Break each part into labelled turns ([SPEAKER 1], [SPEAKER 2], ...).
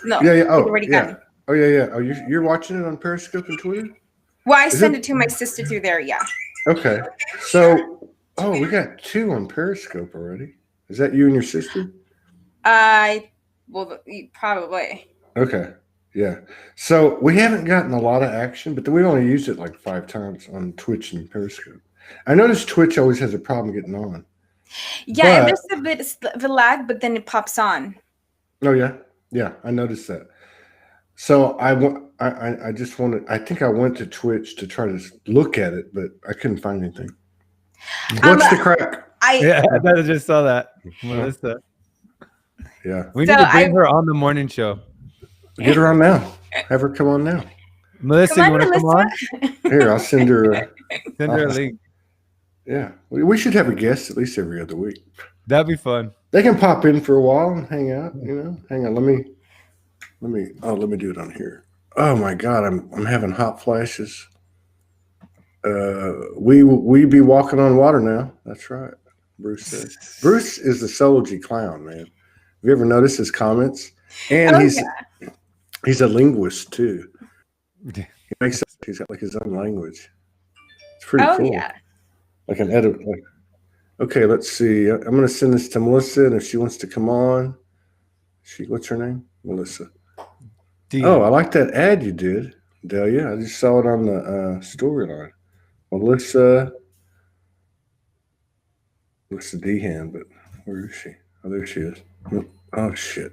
[SPEAKER 1] No,
[SPEAKER 2] Yeah, yeah.
[SPEAKER 1] it's
[SPEAKER 2] Oh,
[SPEAKER 1] already
[SPEAKER 2] yeah.
[SPEAKER 1] gone.
[SPEAKER 2] Oh, yeah, yeah. Oh, you're watching it on Periscope and Twitter?
[SPEAKER 1] Well, I
[SPEAKER 2] Is it
[SPEAKER 1] sent it to my sister through there. Yeah.
[SPEAKER 2] okay? So, oh, we got two on Periscope already. Is that you and your sister?
[SPEAKER 1] I probably.
[SPEAKER 2] Okay. Yeah. So we haven't gotten a lot of action, but we only used it like 5 times on Twitch and Periscope. I noticed Twitch always has a problem getting on.
[SPEAKER 1] Yeah,
[SPEAKER 2] But
[SPEAKER 1] there's a bit of a lag, but then it pops on.
[SPEAKER 2] oh yeah, yeah, I noticed that. So I just wanted. I think I went to Twitch to try to look at it, but I couldn't find anything.
[SPEAKER 1] Um,
[SPEAKER 2] What's the crack?
[SPEAKER 1] I
[SPEAKER 3] I just saw that,
[SPEAKER 2] Huh?
[SPEAKER 3] Melissa.
[SPEAKER 2] Yeah,
[SPEAKER 3] We
[SPEAKER 1] so
[SPEAKER 3] need to bring
[SPEAKER 1] I
[SPEAKER 3] her on the morning show.
[SPEAKER 2] get her on now. Have her come on now.
[SPEAKER 3] Melissa,
[SPEAKER 1] come
[SPEAKER 3] you
[SPEAKER 1] on,
[SPEAKER 3] want to come
[SPEAKER 1] Melissa.
[SPEAKER 3] on?
[SPEAKER 2] Here, I'll send her.
[SPEAKER 3] Send her a link.
[SPEAKER 2] Yeah, we should have a guest at least every other week.
[SPEAKER 3] That'd be fun.
[SPEAKER 2] They can pop in for a while and hang out. Hang on. Let me. Let me do it on here. Oh my God, I'm having hot flashes. We be walking on water now. That's right. Bruce said. Bruce is the Soulogy clown, man. Have you ever noticed his comments? And
[SPEAKER 1] Oh,
[SPEAKER 2] he's a linguist too. He's got like his own language. It's pretty
[SPEAKER 1] Oh
[SPEAKER 2] cool.
[SPEAKER 1] yeah.
[SPEAKER 2] Like an edit. Okay, let's see. I'm gonna send this to Melissa, and if she wants to come on, what's her name? Melissa. Oh, I like that ad you did, Delia. I just saw it on the storyline. Melissa Dehan, but where is she? Oh, there she is. Oh shit,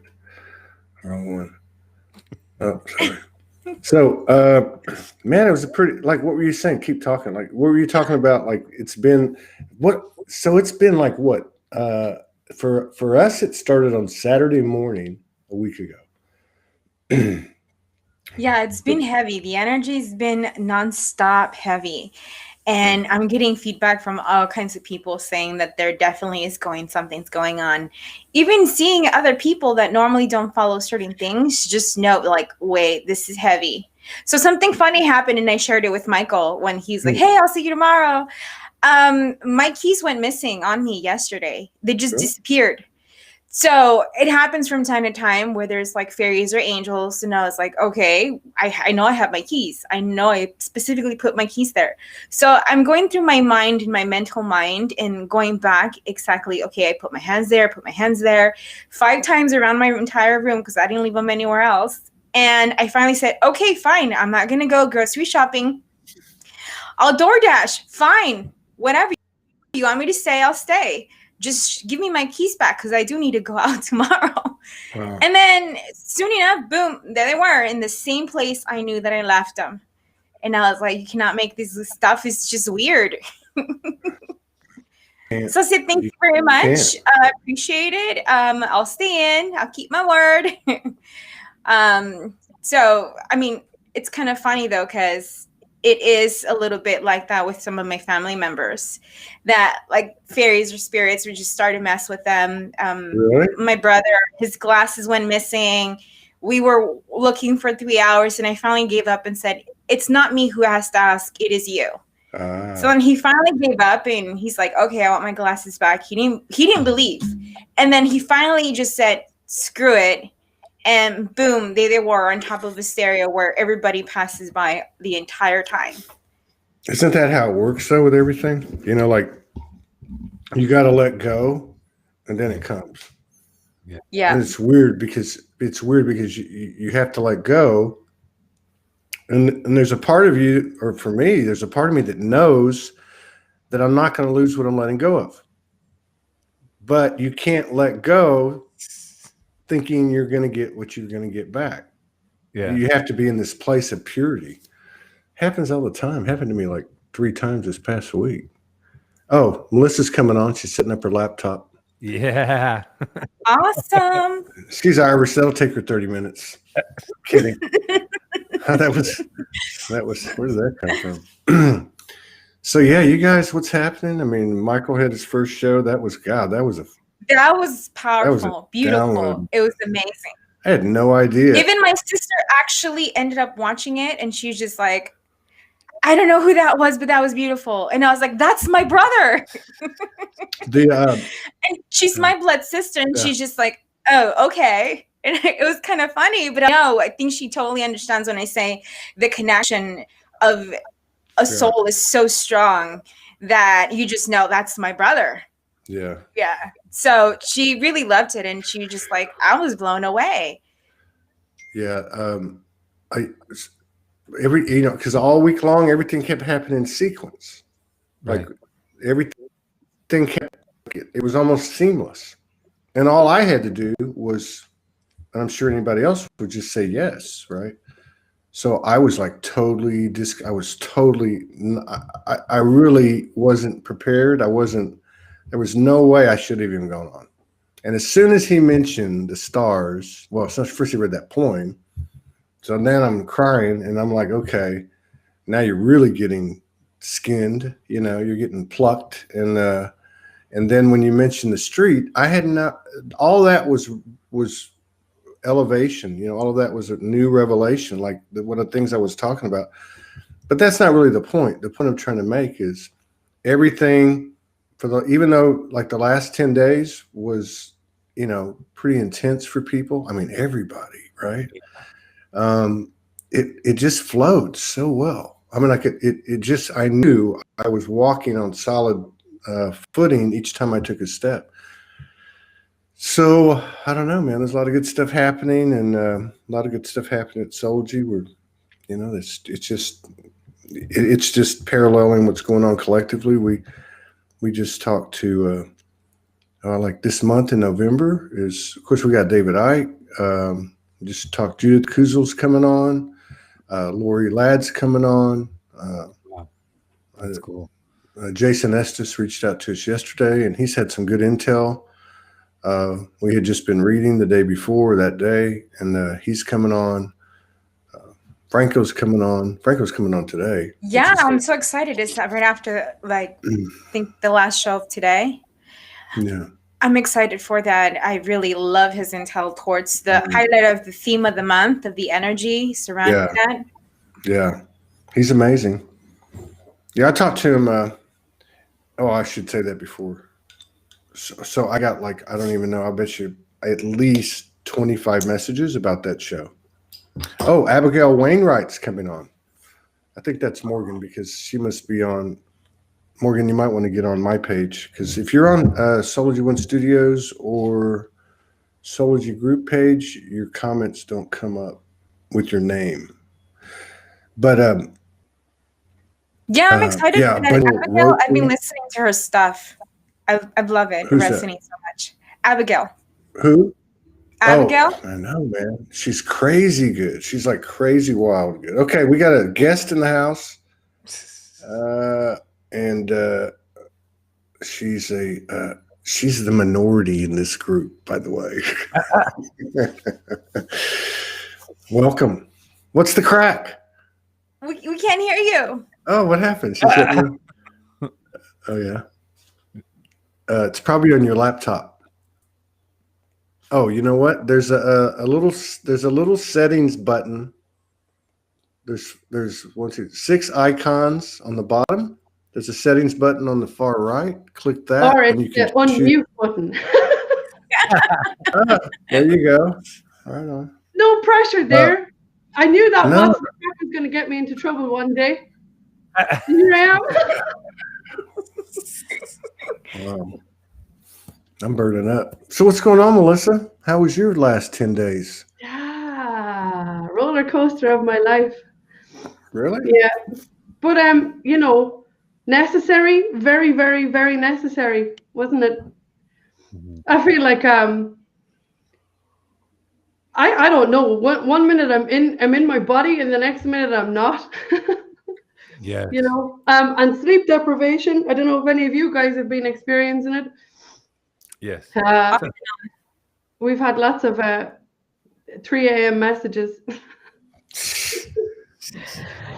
[SPEAKER 2] wrong one. Oh, sorry. So, man, it was a pretty. Like, what were you saying? Keep talking. Like, what were you talking about? Like, it's been what? So it's been like what? For us, it started on Saturday morning a week ago.
[SPEAKER 1] Yeah, it's been heavy. The energy's been nonstop heavy. And I'm getting feedback from all kinds of people saying that there definitely is something's going on. Even seeing other people that normally don't follow certain things, just know like, wait, this is heavy. So something funny happened and I shared it with Michael when he's like, hey, I'll see you tomorrow. My keys went missing on me yesterday. They just disappeared. So it happens from time to time where there's like fairies or angels. And I was like, okay, I know I have my keys. I know I specifically put my keys there. So I'm going through my mind and my mental mind and going back exactly, okay, I put my hands there 5 times around my entire room because I didn't leave them anywhere else. And I finally said, okay, fine. I'm not going to go grocery shopping. I'll DoorDash. Fine. Whatever you want me to stay, I'll stay. Just give me my keys back because I do need to go out tomorrow. Wow. And then soon enough, boom, there they were in the same place I knew that I left them. And I was like, you cannot make this stuff. It's just weird. So I said, thank you very much. I appreciate it. I'll stay in. I'll keep my word. So, I mean, it's kind of funny, though, because it is a little bit like that with some of my family members that like fairies or spirits would just start to mess with them. Really? My brother, his glasses went missing. We were looking for 3 hours and I finally gave up and said, it's not me who has to ask. It is you. So then he finally gave up and he's like, okay, I want my glasses back. He didn't believe. And then he finally just said, screw it. And boom, they were on top of a stereo where everybody passes by the entire time.
[SPEAKER 2] Isn't that how it works, though, with everything? You know, like, you got to let go, and then it comes.
[SPEAKER 1] Yeah.
[SPEAKER 2] And it's weird because you have to let go. And there's a part of you, or for me, there's a part of me that knows that I'm not going to lose what I'm letting go of. But you can't let go thinking you're going to get what you're going to get back. Yeah. You have to be in this place of purity. Happens all the time. Happened to me like 3 times this past week. Oh, Melissa's coming on. She's setting up her laptop.
[SPEAKER 3] Yeah.
[SPEAKER 1] Awesome.
[SPEAKER 2] She's Irish. That'll take her 30 minutes. Kidding. That was, where did that come from? So yeah, you guys, what's happening? I mean, Michael had his first show. That was
[SPEAKER 1] powerful, beautiful.
[SPEAKER 2] Download.
[SPEAKER 1] It was amazing.
[SPEAKER 2] I had no idea.
[SPEAKER 1] Even my sister actually ended up watching it and she's just like, I don't know who that was, but that was beautiful. And I was like, that's my brother. And she's my blood sister. And she's just like, oh, okay. And it was kind of funny, but I think she totally understands when I say the connection of a soul is so strong that you just know that's my brother.
[SPEAKER 2] Yeah.
[SPEAKER 1] Yeah. So she really loved it, and she just like, I was blown away.
[SPEAKER 2] Yeah. Because all week long, everything kept happening in sequence. Like everything kept, it was almost seamless. And all I had to do was, and I'm sure anybody else would just say yes, right? So I was like totally I really wasn't prepared. There was no way I should have even gone on. And as soon as he mentioned the stars, well, so first he read that poem. So then I'm crying and I'm like, okay, now you're really getting skinned, you're getting plucked. And then when you mentioned the street, I had not, all that was elevation, all of that was a new revelation, like one of the things I was talking about. But that's not really the point. The point I'm trying to make is everything even though like the last 10 days was, pretty intense for people. I mean, everybody, right? It just flowed so well. I mean, like I knew I was walking on solid footing each time I took a step. So I don't know, man. There's a lot of good stuff happening, and a lot of good stuff happening at Soulogy. It's just paralleling what's going on collectively. We just talked to like this month in November is, of course, we got David Icke. Just talked Judith Kuzel's coming on. Lori Ladd's coming on.
[SPEAKER 3] Wow. That's cool.
[SPEAKER 2] Jason Estes reached out to us yesterday, and he's had some good intel. We had just been reading the day before that day, and he's coming on. Franco's coming on. Franco's coming on today.
[SPEAKER 1] Yeah, I'm so excited. It's right after, like, I think the last show of today.
[SPEAKER 2] Yeah.
[SPEAKER 1] I'm excited for that. I really love his intel towards the highlight of the theme of the month, of the energy surrounding that.
[SPEAKER 2] Yeah. He's amazing. Yeah, I talked to him. I should say that before. So I got like, I don't even know, I bet you at least 25 messages about that show. Oh, Abigail Wainwright's coming on. I think that's Morgan, because she must be on. Morgan, you might want to get on my page, because if you're on Soulogy One Studios or Soulogy Group page, your comments don't come up with your name. But
[SPEAKER 1] yeah, I'm excited for that. Abigail, I've been listening to her stuff. I love it.
[SPEAKER 2] Who's
[SPEAKER 1] it resonates so much. Abigail.
[SPEAKER 2] Who?
[SPEAKER 1] Abigail?
[SPEAKER 2] Oh, I know, man. She's crazy good. She's like crazy wild good. Okay, we got a guest in the house. And she's the minority in this group, by the way. Welcome. What's the crack?
[SPEAKER 1] We can't hear you.
[SPEAKER 2] Oh, what happened? She said, oh yeah. It's probably on your laptop. Oh, you know what? There's a little settings button. There's 6 icons on the bottom. There's a settings button on the far right. Click that.
[SPEAKER 4] Or it's the unmute button.
[SPEAKER 2] There you go. Right on.
[SPEAKER 4] No pressure there. I knew that was going to get me into trouble one day. Here I am.
[SPEAKER 2] Wow. I'm burning up. So what's going on, Melissa? How was your last 10 days?
[SPEAKER 4] Yeah, roller coaster of my life.
[SPEAKER 2] Really?
[SPEAKER 4] Yeah. But necessary, very, very, very necessary, wasn't it? I feel like I don't know. One minute I'm in my body, and the next minute I'm not.
[SPEAKER 3] Yeah.
[SPEAKER 4] And sleep deprivation. I don't know if any of you guys have been experiencing it.
[SPEAKER 3] Yes.
[SPEAKER 4] We've had lots of 3 a.m. messages.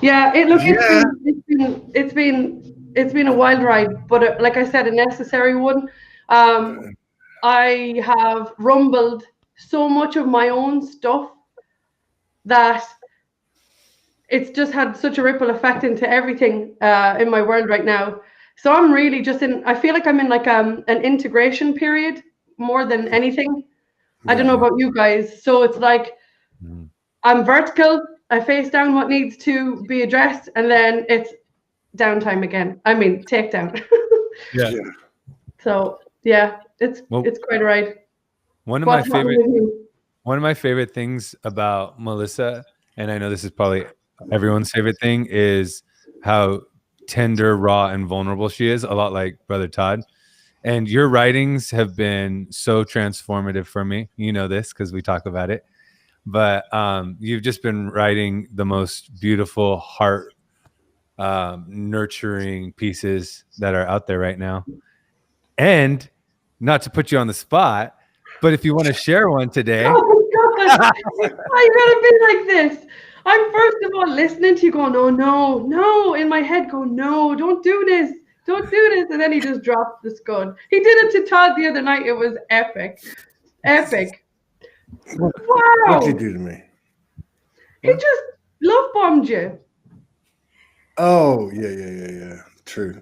[SPEAKER 4] Yeah, it's been a wild ride, but like I said, a necessary one. I have rumbled so much of my own stuff that it's just had such a ripple effect into everything in my world right now. So I'm really just I feel like I'm in like an integration period more than anything. I don't know about you guys. So it's like I'm vertical, I face down what needs to be addressed, and then it's downtime again. I mean, takedown.
[SPEAKER 3] Yeah.
[SPEAKER 4] So yeah, it's quite a ride.
[SPEAKER 3] One of
[SPEAKER 4] What's
[SPEAKER 3] my
[SPEAKER 4] happening with you?
[SPEAKER 3] One of my favorite things about Melissa, and I know this is probably everyone's favorite thing, is how tender, raw, and vulnerable she is, a lot like Brother Todd. And your writings have been so transformative for me. You know this because we talk about it. But you've just been writing the most beautiful, heart nurturing pieces that are out there right now. And not to put you on the spot, but if you want to share one today.
[SPEAKER 4] Oh my God, I'm gonna be like this. I'm first of all listening to you going, oh no, no, in my head going, no, don't do this, don't do this. And then he just dropped the scud. He did it to Todd the other night. It was epic. Epic. Wow.
[SPEAKER 2] What did you do to me?
[SPEAKER 4] He just love bombed you.
[SPEAKER 2] Oh, yeah. True.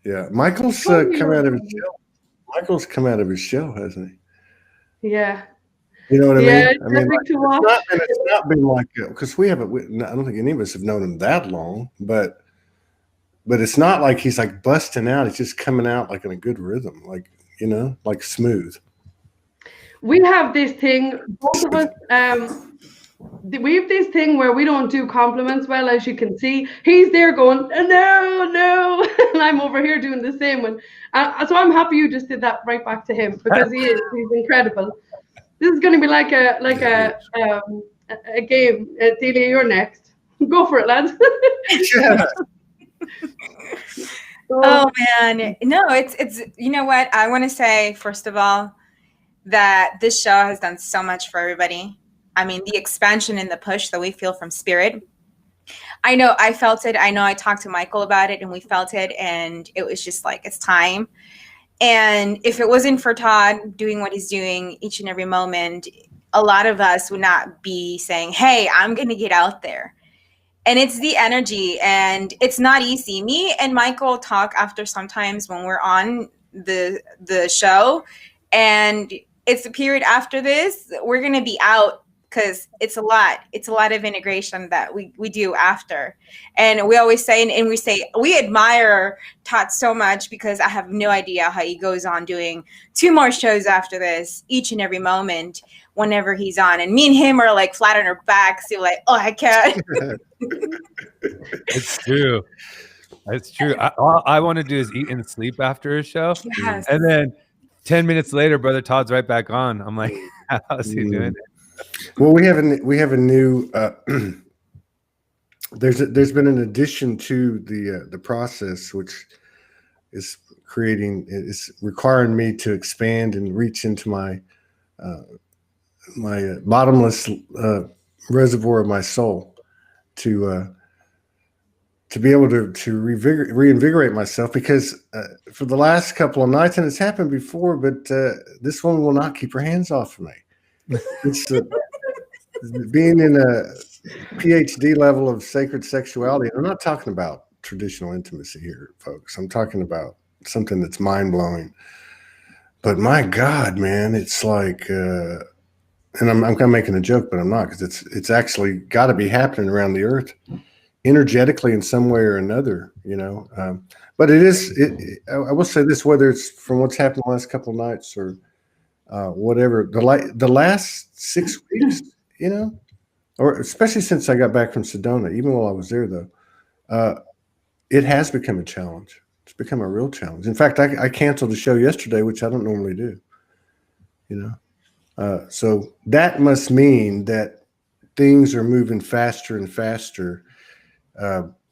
[SPEAKER 2] Yeah. Michael's come out of his shell. Michael's come out of his shell, hasn't he?
[SPEAKER 4] Yeah.
[SPEAKER 2] You know what I mean?
[SPEAKER 4] Yeah,
[SPEAKER 2] I mean, like,
[SPEAKER 4] to watch.
[SPEAKER 2] it's not been like because we haven't. I don't think any of us have known him that long, but it's not like he's like busting out. He's just coming out like in a good rhythm, like like smooth.
[SPEAKER 4] We have this thing, both of us. We have this thing where we don't do compliments well, as you can see. He's there going, no, and I'm over here doing the same one. So I'm happy you just did that right back to him because he's incredible. This is going to be like a game. Delia, you're next. Go for it, lads.
[SPEAKER 1] Oh man, no, it's you know what I want to say first of all, that this show has done so much for everybody. I mean, the expansion and the push that we feel from Spirit. I know I felt it. I know I talked to Michael about it and we felt it. And it was just like, it's time. And if it wasn't for Todd doing what he's doing each and every moment, a lot of us would not be saying, hey, I'm going to get out there. And it's the energy and it's not easy. Me and Michael talk after sometimes when we're on the show and it's the period after this, we're going to be out. Because it's a lot of integration that we do after. And we always say, and we say, we admire Todd so much because I have no idea how he goes on doing 2 more shows after this, each and every moment, whenever he's on. And me and him are like flat on our backs, so like, oh, I can't.
[SPEAKER 3] It's true. It's true. All I want to do is eat and sleep after a show.
[SPEAKER 1] Yes.
[SPEAKER 3] And then 10 minutes later, Brother Todd's right back on. I'm like, how's he doing it?
[SPEAKER 2] Well, we have a new. There's been an addition to the process, which is requiring me to expand and reach into my bottomless reservoir of my soul to be able to reinvigorate myself because for the last couple of nights, and it's happened before, but this one will not keep her hands off of me. It's being in a PhD level of sacred sexuality. I'm not talking about traditional intimacy here, folks. I'm talking about something that's mind-blowing. But my God, man, it's like, and I'm kind of making a joke, but I'm not, because it's actually got to be happening around the earth energetically in some way or another, But it is. I will say this: whether it's from what's happened the last couple of nights or whatever, the last 6 weeks, or especially since I got back from Sedona, even while I was there, though, it has become a challenge. It's become a real challenge. In fact, I canceled the show yesterday, which I don't normally do, so that must mean that things are moving faster and faster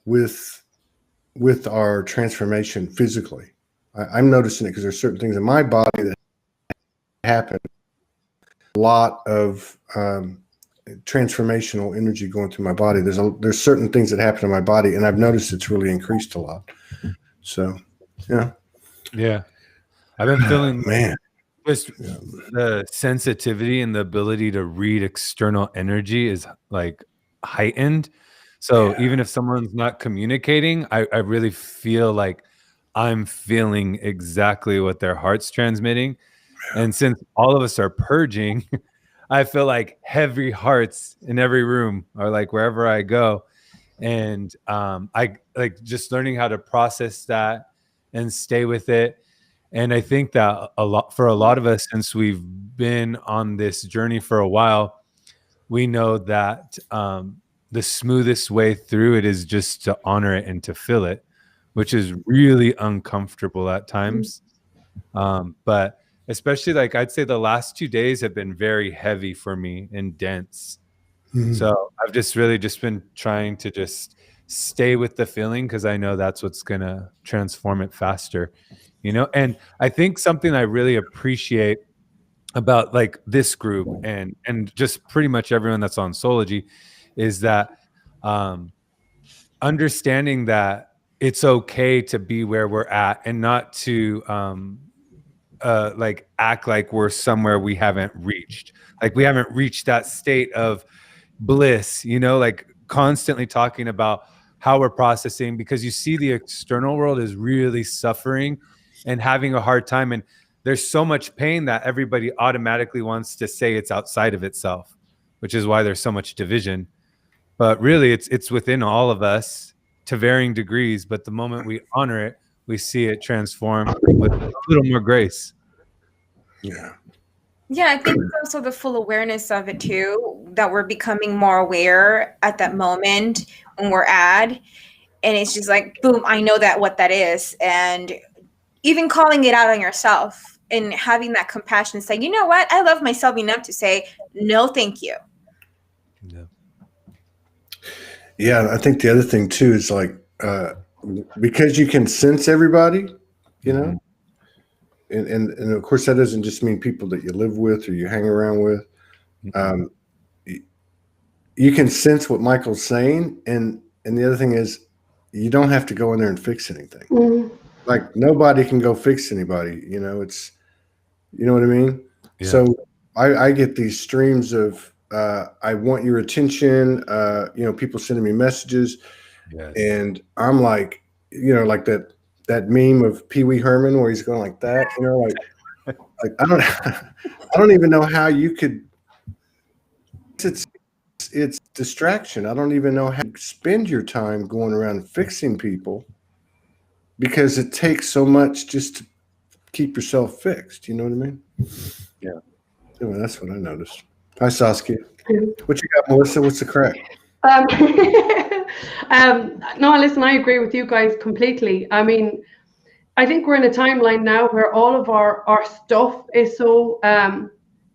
[SPEAKER 2] with our transformation physically. I'm noticing it because there's certain things in my body that happen. A lot of transformational energy going through my body. There's certain things that happen in my body, and I've noticed it's really increased a lot. So, yeah.
[SPEAKER 3] I've been feeling
[SPEAKER 2] man.
[SPEAKER 3] Just the sensitivity and the ability to read external energy is like heightened. So even if someone's not communicating, I really feel like I'm feeling exactly what their heart's transmitting. And since all of us are purging, I feel like heavy hearts in every room, or like wherever I go. And I like just learning how to process that and stay with it. And I think that for a lot of us, since we've been on this journey for a while, we know that the smoothest way through it is just to honor it and to feel it, which is really uncomfortable at times. But especially, like, I'd say the last 2 days have been very heavy for me and dense. So I've just really just been trying to just stay with the feeling, because I know that's what's going to transform it faster, you know? And I think something I really appreciate about like this group and just pretty much everyone that's on Soulogy is that understanding that it's okay to be where we're at and not to like act like we're somewhere we haven't reached. Like we haven't reached that state of bliss, you know, like constantly talking about how we're processing, because you see the external world is really suffering and having a hard time. And there's so much pain that everybody automatically wants to say it's outside of itself, which is why there's so much division. But really it's within all of us to varying degrees. But the moment we honor it, we see it transform with a little more grace.
[SPEAKER 2] Yeah.
[SPEAKER 1] Yeah, I think it's also the full awareness of it too, that we're becoming more aware at that moment when we're at. And it's just like, boom, I know that what that is. And even calling it out on yourself and having that compassion and say, you know what? I love myself enough to say, no, thank you.
[SPEAKER 3] Yeah.
[SPEAKER 2] Yeah. I think the other thing too is like, because you can sense everybody, you know, and of course that doesn't just mean people that you live with or you hang around with. You can sense what Michael's saying, and the other thing is you don't have to go in there and fix anything. Like nobody can go fix anybody, you know. It's, you know what I mean?
[SPEAKER 3] Yeah.
[SPEAKER 2] So I get these streams of I want your attention, you know, people sending me messages.
[SPEAKER 3] Yes.
[SPEAKER 2] And I'm like, you know, like that meme of Pee Wee Herman where he's going like that, you know, like I don't even know how you could. It's distraction. I don't even know how to spend your time going around fixing people, because it takes so much just to keep yourself fixed. You know what I mean?
[SPEAKER 3] Yeah.
[SPEAKER 2] Anyway, that's what I noticed. Hi, Saskia. What you got, Melissa? What's the crack?
[SPEAKER 4] No, listen, I agree with you guys completely. I mean, I think we're in a timeline now where all of our stuff is so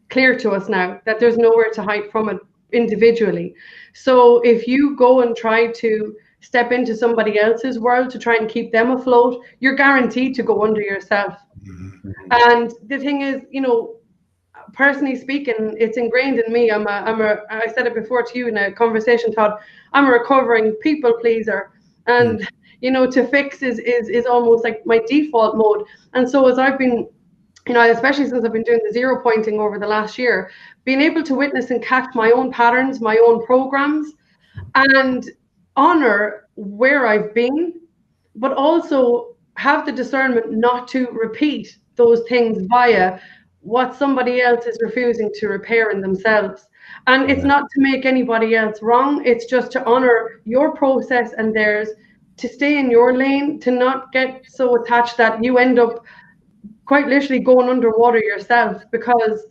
[SPEAKER 4] clear to us now that there's nowhere to hide from it individually. So if you go and try to step into somebody else's world to try and keep them afloat, you're guaranteed to go under yourself. And the thing is, you know, personally speaking, it's ingrained in me. I said it before to you in a conversation, Todd, I'm a recovering people pleaser. And, you know, to fix is almost like my default mode. And so as I've been, you know, especially since I've been doing the zero pointing over the last year, being able to witness and catch my own patterns, my own programs, and honor where I've been, but also have the discernment not to repeat those things via what somebody else is refusing to repair in themselves. And it's not to make anybody else wrong. It's just to honor your process and theirs, to stay in your lane, to not get so attached that you end up quite literally going underwater yourself, because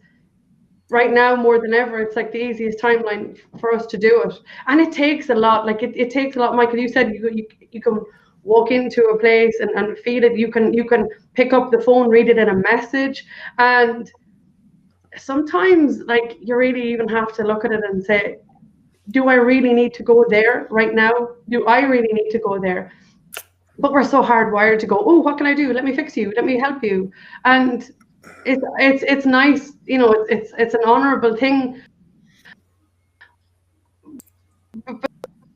[SPEAKER 4] right now more than ever it's like the easiest timeline for us to do it. And it takes a lot. Like it takes a lot. Michael, you said you can walk into a place and feel it. You can pick up the phone, read it in a message, and sometimes like you really even have to look at it and say, do I really need to go there right now? Do I really need to go there? But we're so hardwired to go, oh, what can I do? Let me fix you. Let me help you. And it's nice, you know, it's an honorable thing. But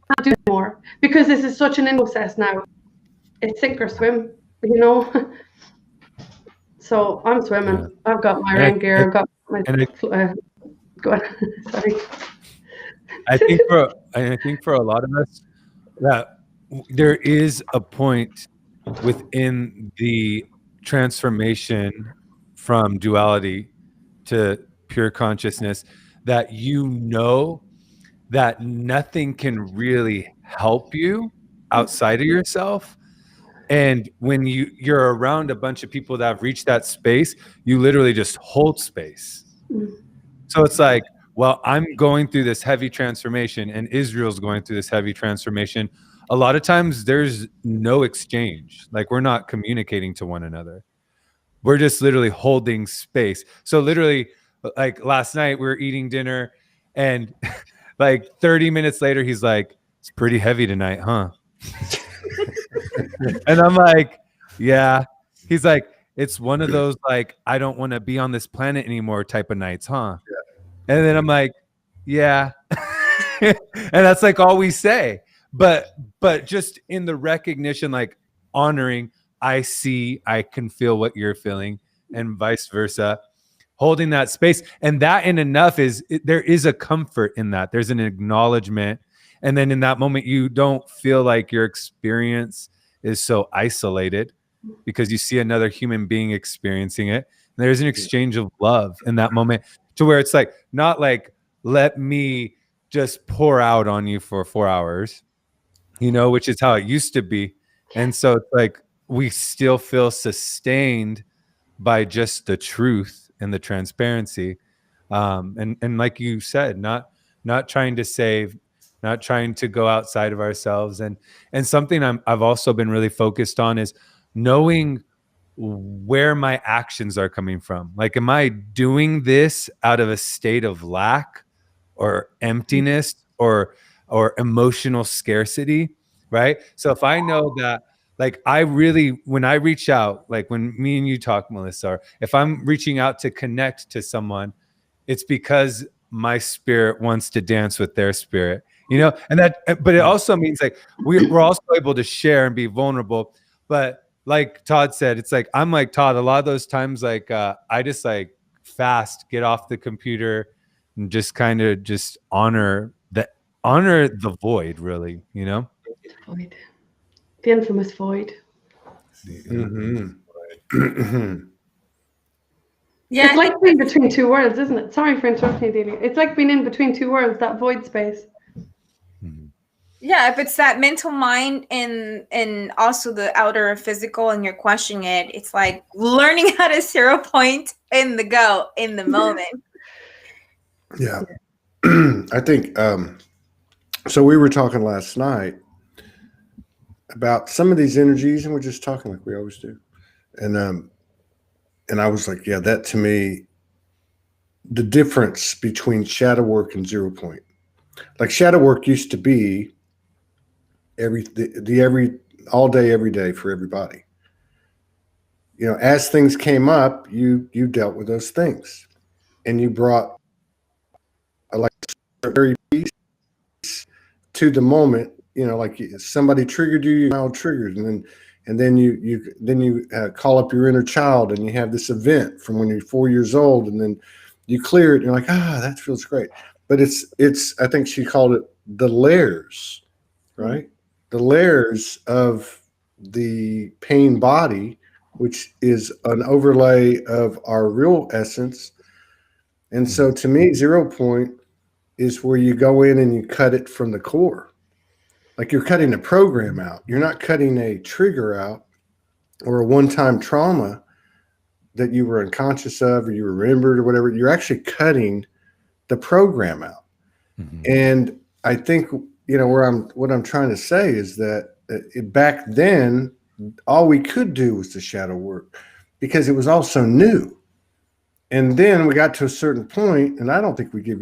[SPEAKER 4] not do more, because this is such an process now. It's sink or swim, you know. So I'm swimming. Yeah. I've got my rain gear. I've got my. Go on. Sorry.
[SPEAKER 3] I think for a lot of us that there is a point within the transformation from duality to pure consciousness that you know that nothing can really help you outside of yourself. And when you're around a bunch of people that have reached that space, you literally just hold space. So it's like, well, I'm going through this heavy transformation and Israel's going through this heavy transformation. A lot of times there's no exchange. Like, we're not communicating to one another. We're just literally holding space. So literally, like last night we were eating dinner and like 30 minutes later, he's like, it's pretty heavy tonight, huh? And I'm like, yeah. He's like, it's one of those, like, I don't want to be on this planet anymore type of nights, huh? And then I'm like, yeah. And that's like all we say. But just in the recognition, like honoring, I see, I can feel what you're feeling, and vice versa. Holding that space. And that in enough there is a comfort in that. There's an acknowledgement. And then in that moment, you don't feel like your experience is so isolated because you see another human being experiencing it. And there's an exchange of love in that moment, to where it's like, not like, let me just pour out on you for 4 hours, which is how it used to be. And so it's like, we still feel sustained by just the truth and the transparency. And like you said, not trying to save, not trying to go outside of ourselves. And something I've also been really focused on is knowing where my actions are coming from. Like, am I doing this out of a state of lack or emptiness or emotional scarcity? Right. So if I know that, like, when I reach out, like when me and you talk, Melissa, or if I'm reaching out to connect to someone, it's because my spirit wants to dance with their spirit, and but it also means like we're also able to share and be vulnerable. But like Todd said, it's like, I'm like Todd, a lot of those times, like I just like fast, get off the computer and just kind of just honor the void, really,
[SPEAKER 4] Void. The infamous void.
[SPEAKER 2] Mm-hmm.
[SPEAKER 1] Yeah,
[SPEAKER 4] it's like being between two worlds, isn't it? Sorry for interrupting you, Delia. It's like being in between two worlds, that void space.
[SPEAKER 1] Yeah, if it's that mental mind and also the outer physical, and you're questioning it, it's like learning how to 0 point in the moment.
[SPEAKER 2] Yeah. I think so. We were talking last night about some of these energies, and we're just talking like we always do. And I was like, yeah, that to me, the difference between shadow work and 0 point. Like, shadow work used to be every all day, every day for everybody. As things came up, you dealt with those things, and you brought like very peace to the moment. Like somebody triggered you, now triggered, and then you call up your inner child, and you have this event from when you're 4 years old, and then you clear it, and you're like, that feels great. But it's I think she called it the layers, right? The layers of the pain body, which is an overlay of our real essence. And so to me, 0 point is where you go in and you cut it from the core. Like, you're cutting a program out. You're not cutting a trigger out or a one-time trauma that you were unconscious of or you remembered or whatever. You're actually cutting the program out. And I think, what I'm trying to say is that back then, all we could do was the shadow work because it was all so new. And then we got to a certain point, and I don't think we give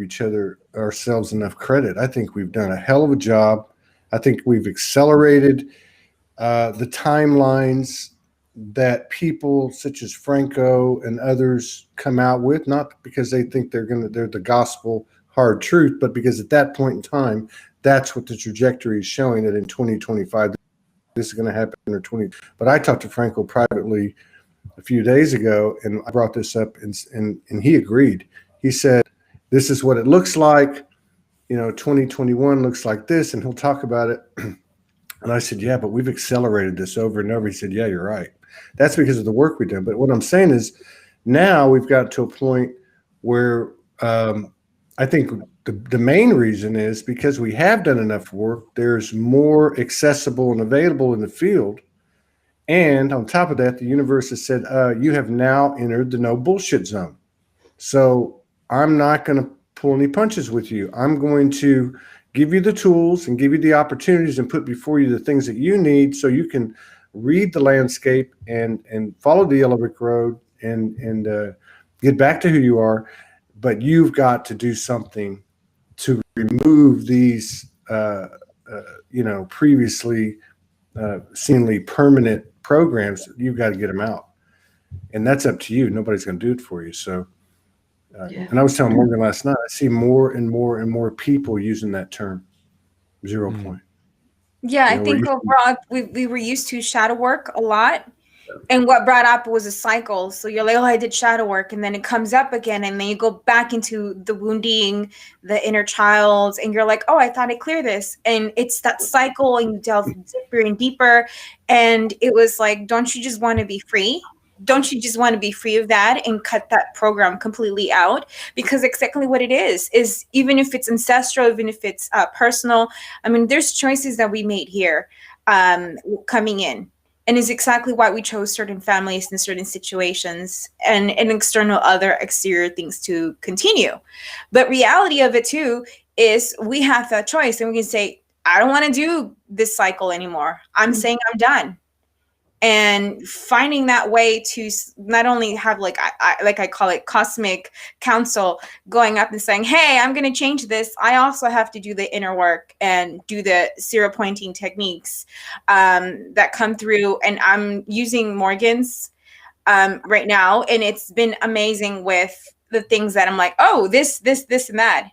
[SPEAKER 2] ourselves enough credit. I think we've done a hell of a job. I think we've accelerated the timelines that people such as Franco and others come out with, not because they think they're the gospel hard truth, but because at that point in time, that's what the trajectory is showing, that in 2025, this is going to happen, or 20. But I talked to Franco privately a few days ago, and I brought this up, and he agreed. He said, this is what it looks like. 2021 looks like this, and he'll talk about it. And I said, yeah, but we've accelerated this over and over. He said, yeah, you're right. That's because of the work we've done. But what I'm saying is, now we've got to a point where I think the main reason is because we have done enough work, there's more accessible and available in the field. And on top of that, the universe has said, you have now entered the no bullshit zone. So I'm not going to pull any punches with you. I'm going to give you the tools and give you the opportunities and put before you the things that you need so you can read the landscape and follow the yellow brick road and get back to who you are. But you've got to do something to remove these, previously seemingly permanent programs. You've got to get them out. And that's up to you. Nobody's going to do it for you. So, and I was telling Morgan last night, I see more and more and more people using that term, 0 point.
[SPEAKER 1] Yeah, I think overall we were used to shadow work a lot. And what brought up was a cycle. So you're like, oh, I did shadow work. And then it comes up again. And then you go back into the wounding, the inner child. And you're like, oh, I thought I cleared this. And it's that cycle. And you delve deeper and deeper. And it was like, don't you just want to be free? Don't you just want to be free of that and cut that program completely out? Because exactly what it is even if it's ancestral, even if it's personal, I mean, there's choices that we made here coming in. And is exactly why we chose certain families in certain situations and external other exterior things to continue. But reality of it too is we have that choice and we can say, I don't want to do this cycle anymore. I'm saying I'm done. And finding that way to not only have like I call it cosmic counsel going up and saying, hey, I'm going to change this. I also have to do the inner work and do the 0 pointing techniques that come through. And I'm using Morgan's right now. And it's been amazing with the things that I'm like, oh, this, and that.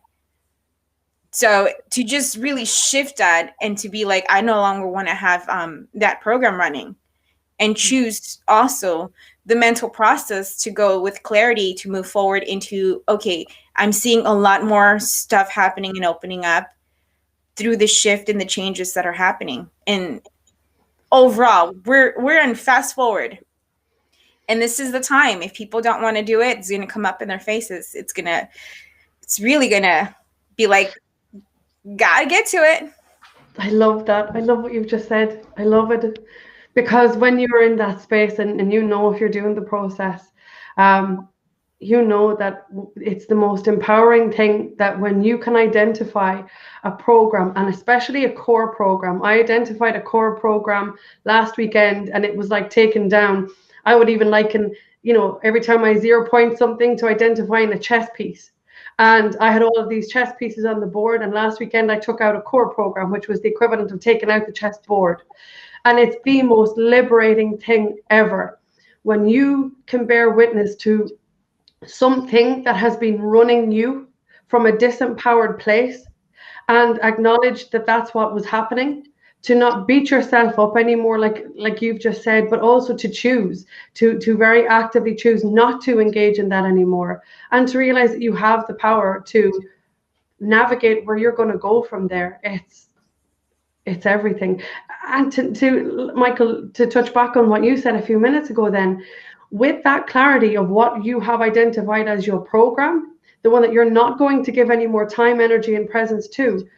[SPEAKER 1] So to just really shift that and to be like, I no longer want to have that program running. And choose also the mental process to go with clarity to move forward into, okay, I'm seeing a lot more stuff happening and opening up through the shift and the changes that are happening. And overall, we're in fast forward. And this is the time. If people don't want to do it, it's going to come up in their faces. It's really going to be like, gotta get to it.
[SPEAKER 4] I love that. I love what you've just said. I love it. Because when you're in that space and you know if you're doing the process, you know that it's the most empowering thing that when you can identify a program, and especially a core program. I identified a core program last weekend and it was like taken down. I would even liken, every time I 0 point something to identifying a chess piece. And I had all of these chess pieces on the board. And last weekend I took out a core program, which was the equivalent of taking out the chess board. And it's the most liberating thing ever when you can bear witness to something that has been running you from a disempowered place and acknowledge that that's what was happening, to not beat yourself up anymore, like you've just said, but also to choose, to very actively choose not to engage in that anymore, and to realize that you have the power to navigate where you're going to go from there. It's everything. And to Michael, to touch back on what you said a few minutes ago, then, with that clarity of what you have identified as your program, the one that you're not going to give any more time, energy, and presence to,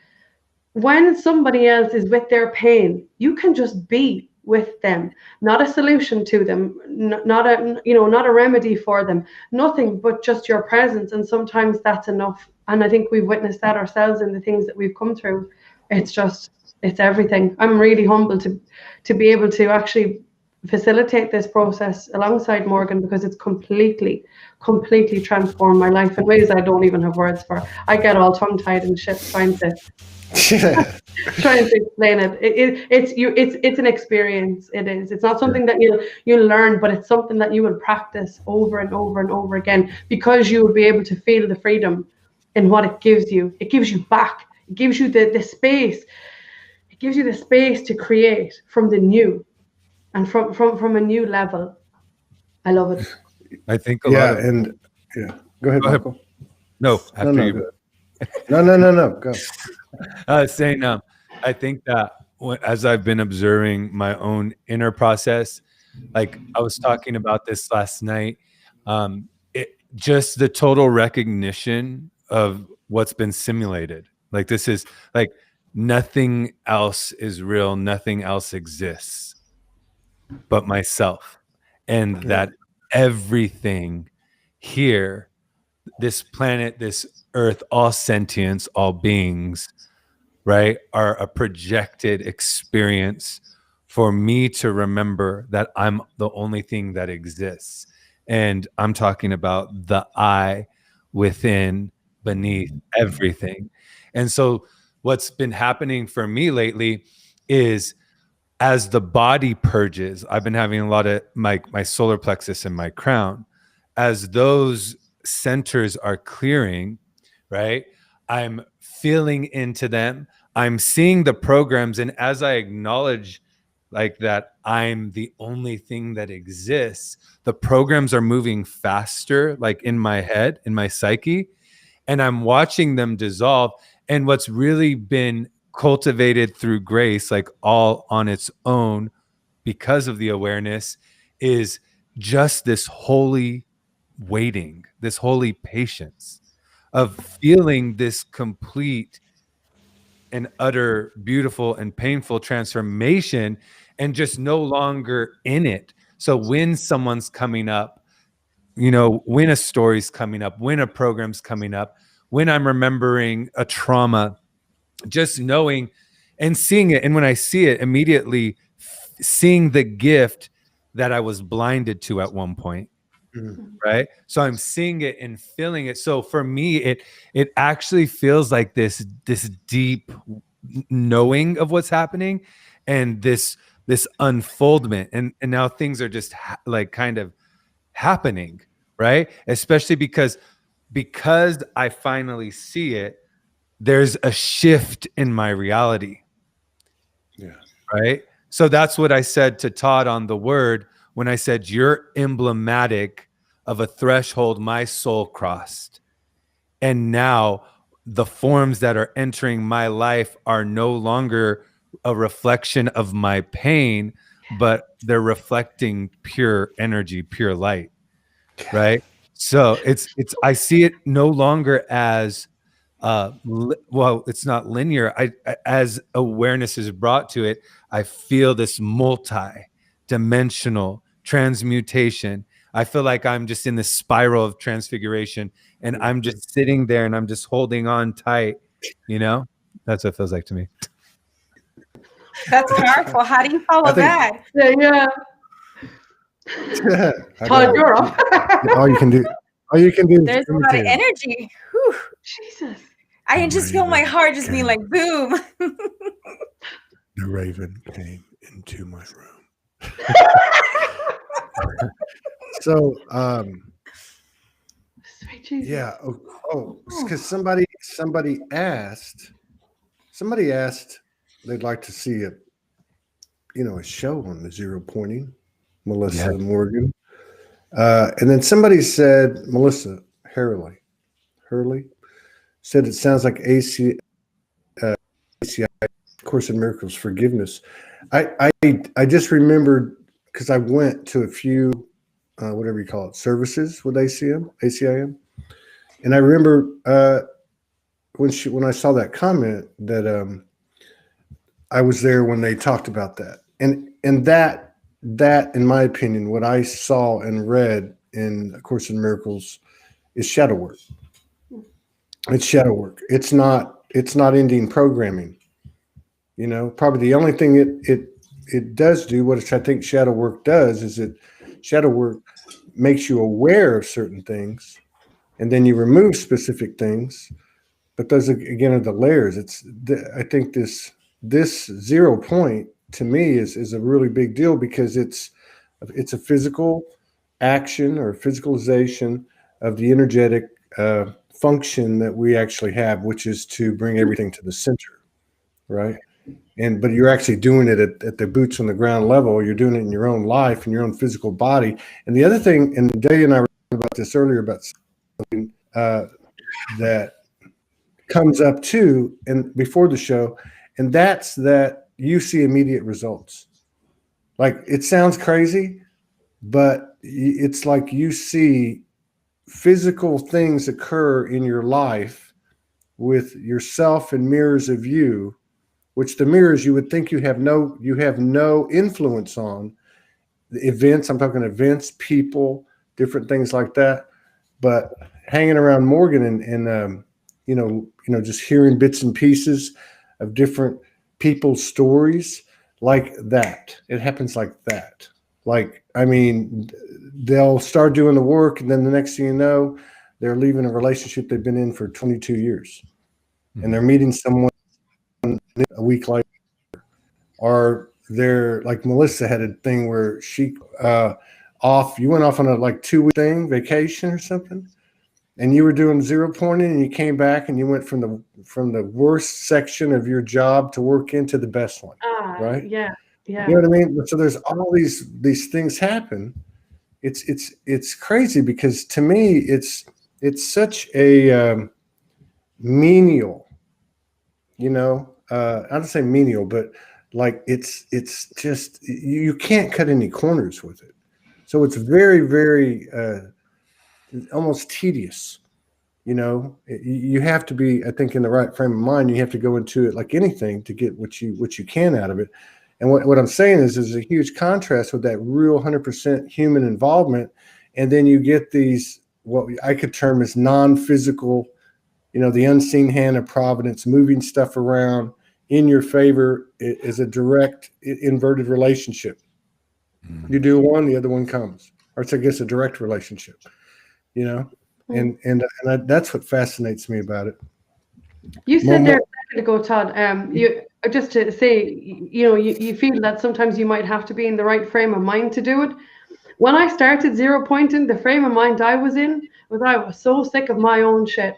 [SPEAKER 4] when somebody else is with their pain, you can just be with them, not a solution to them, not a remedy for them, nothing but just your presence. And sometimes that's enough. And I think we've witnessed that ourselves in the things that we've come through. It's everything. I'm really humbled to be able to actually facilitate this process alongside Morgan, because it's completely transformed my life in ways I don't even have words for. I get all tongue-tied and shit trying to explain it. It's an experience. It is. It's not something that you'll learn, but it's something that you will practice over and over and over again, because you will be able to feel the freedom in what it gives you. It gives you back. It gives you the space. Gives you the space to create from the new and from a new level. I love it.
[SPEAKER 3] I think
[SPEAKER 2] Go ahead, Michael.
[SPEAKER 3] No, after you.
[SPEAKER 2] No. Go.
[SPEAKER 3] Saying I think that as I've been observing my own inner process, like I was talking about this last night, just the total recognition of what's been simulated. Like this is like nothing else is real, nothing else exists but myself. And that everything here, this planet, this earth, all sentience, all beings, right, are a projected experience for me to remember that I'm the only thing that exists. And I'm talking about the I within, beneath everything. And so what's been happening for me lately is as the body purges, I've been having a lot of my solar plexus and my crown. As those centers are clearing, right? I'm feeling into them. I'm seeing the programs. And as I acknowledge like that I'm the only thing that exists, the programs are moving faster, like in my head, in my psyche, and I'm watching them dissolve. And what's really been cultivated through grace, like all on its own, because of the awareness, is just this holy waiting, this holy patience of feeling this complete and utter beautiful and painful transformation and just no longer in it. So when someone's coming up, you know, when a story's coming up, when a program's coming up, when I'm remembering a trauma, just knowing and seeing it. And when I see it, immediately seeing the gift that I was blinded to at one point. Right. So I'm seeing it and feeling it. So for me, it actually feels like this deep knowing of what's happening and this unfoldment. And now things are just like kind of happening, right? Especially because I finally see it, there's a shift in my reality.
[SPEAKER 2] Yeah.
[SPEAKER 3] Right. So that's what I said to Todd on the word when I said, you're emblematic of a threshold my soul crossed. And now the forms that are entering my life are no longer a reflection of my pain, but they're reflecting pure energy, pure light. Right. So I see it no longer as well, it's not linear. As awareness is brought to it, I feel this multi-dimensional transmutation. I feel like I'm just in this spiral of transfiguration, and I'm just sitting there and I'm just holding on tight. You know, that's what it feels like to me.
[SPEAKER 1] That's powerful. How do you follow that?
[SPEAKER 4] Yeah. Todd, you're up.
[SPEAKER 2] All you can do.
[SPEAKER 1] There's a lot of energy. Whew.
[SPEAKER 4] Jesus.
[SPEAKER 1] I can just feel my heart just being like, boom.
[SPEAKER 2] The raven came into my room. So,
[SPEAKER 4] Sweet Jesus.
[SPEAKER 2] yeah. Because somebody asked they'd like to see a show on the zero pointing, Melissa Morgan. And then somebody said, Melissa Hurley said it sounds like ACI, Course in Miracles forgiveness. I just remembered because I went to a few whatever you call it services with ACIM, and I remember when I saw that comment that I was there when they talked about that, and that in my opinion, what I saw and read in A Course in Miracles is shadow work. It's shadow work. It's not ending programming. You know, probably the only thing it does do, what I think shadow work does, is shadow work makes you aware of certain things, and then you remove specific things. But those again are the layers. I think this 0 point to me is a really big deal because it's a physical action or physicalization of the energetic function that we actually have, which is to bring everything to the center, right? But you're actually doing it at the boots on the ground level. You're doing it in your own life, in your own physical body. And the other thing, and Delia and I were talking about this earlier, about something that comes up too, and before the show, and that's that you see immediate results. Like, it sounds crazy, but it's like you see physical things occur in your life with yourself and mirrors of you, which the mirrors you would think you have no influence on. The events, I'm talking events, people, different things like that. But hanging around Morgan and just hearing bits and pieces of different people's stories like that. It happens like that. Like, I mean, they'll start doing the work, and then the next thing you know, they're leaving a relationship they've been in for 22 years. And they're meeting someone a week later. Or they're like Melissa had a thing where she you went off on a like 2-week thing, vacation or something, and you were doing zero pointing, and you came back and you went from the worst section of your job to work into the best one, right?
[SPEAKER 4] Yeah.
[SPEAKER 2] You know what I mean? So there's all these things happen. It's crazy because to me it's such a menial, I don't say menial, but like it's just you can't cut any corners with it. So it's very, very almost tedious. You have to be, I think, in the right frame of mind. You have to go into it like anything to get what you can out of it. And what I'm saying is there's a huge contrast with that real 100% human involvement. And then you get these, what I could term as non-physical, the unseen hand of providence, moving stuff around in your favor is a direct inverted relationship. You do one, the other one comes. Or it's, I guess, a direct relationship, and that's what fascinates me about it.
[SPEAKER 4] You said there a second ago, Todd, you just to say, you feel that sometimes you might have to be in the right frame of mind to do it. When I started zero pointing, the frame of mind I was in was I was so sick of my own shit.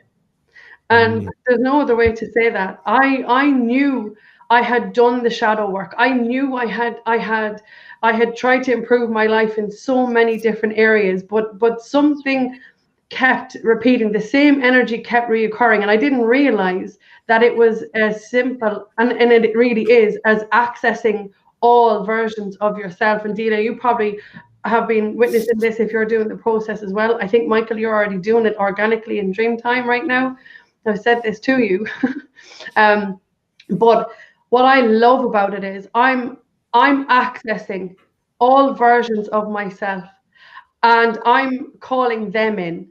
[SPEAKER 4] And there's no other way to say that. I knew I had done the shadow work. I knew I had tried to improve my life in so many different areas, but something kept repeating. The same energy kept reoccurring, and I didn't realize that it was as simple, and it really is, as accessing all versions of yourself. And Dina, you probably have been witnessing this if you're doing the process as well. I think, Michael, you're already doing it organically in Dreamtime right now. I've said this to you. But what I love about it is I'm accessing all versions of myself, and I'm calling them in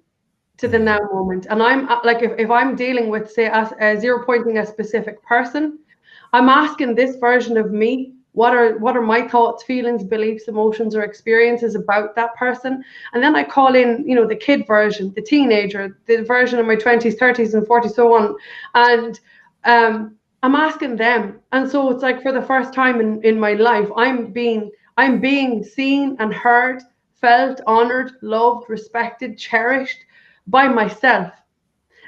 [SPEAKER 4] to the now moment. And I'm like, if I'm dealing with, say, zero pointing a specific person, I'm asking this version of me, what are my thoughts, feelings, beliefs, emotions, or experiences about that person? And then I call in, the kid version, the teenager, the version of my 20s, 30s, and 40s, so on. And I'm asking them. And so it's like, for the first time in my life, I'm being seen and heard, felt, honored, loved, respected, cherished by myself.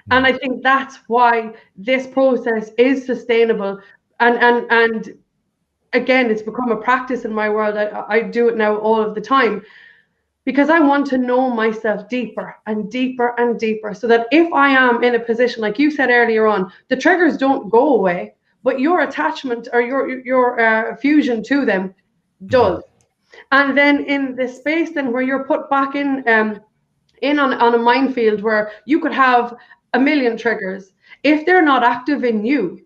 [SPEAKER 4] And I think that's why this process is sustainable. And again, it's become a practice in my world. I do it now all of the time, because I want to know myself deeper and deeper and deeper, so that if I am in a position, like you said earlier on, the triggers don't go away, but your attachment or your fusion to them does. And then in the space then where you're put back in on a minefield where you could have a million triggers, if they're not active in you,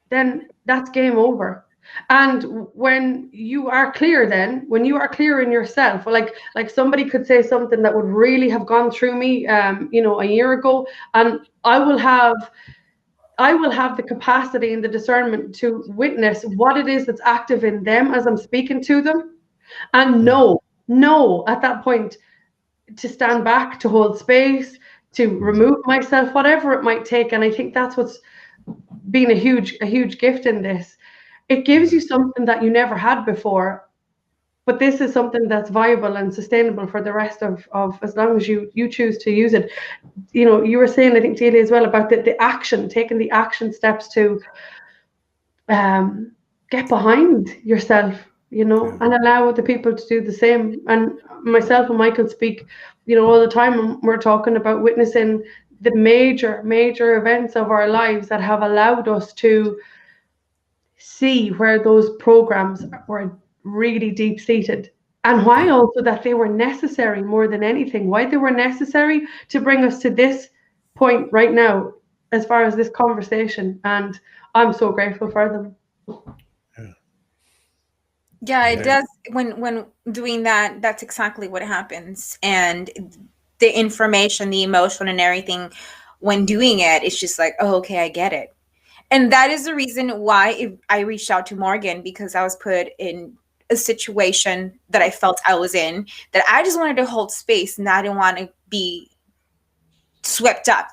[SPEAKER 4] then that's game over. And when you are clear, when you are clear in yourself, like somebody could say something that would really have gone through me, a year ago, and I will have the capacity and the discernment to witness what it is that's active in them as I'm speaking to them, and know at that point to stand back, to hold space, to remove myself, whatever it might take. And I think that's what's been a huge gift in this. It gives you something that you never had before, but this is something that's viable and sustainable for the rest of as long as you choose to use it. You were saying, I think, Delia, as well, about the action, taking the action steps to get behind yourself, and allow other people to do the same. And myself and Michael speak, all the time, and we're talking about witnessing the major events of our lives that have allowed us to see where those programs were really deep-seated, and why also that they were necessary more than anything, why they were necessary to bring us to this point right now, as far as this conversation, and I'm so grateful for them.
[SPEAKER 1] Yeah, it does. When doing that, that's exactly what happens. And the information, the emotion, and everything, when doing it, it's just like, oh, okay, I get it. And that is the reason why I reached out to Morgan, because I was put in a situation that I felt I was in, that I just wanted to hold space and I didn't want to be swept up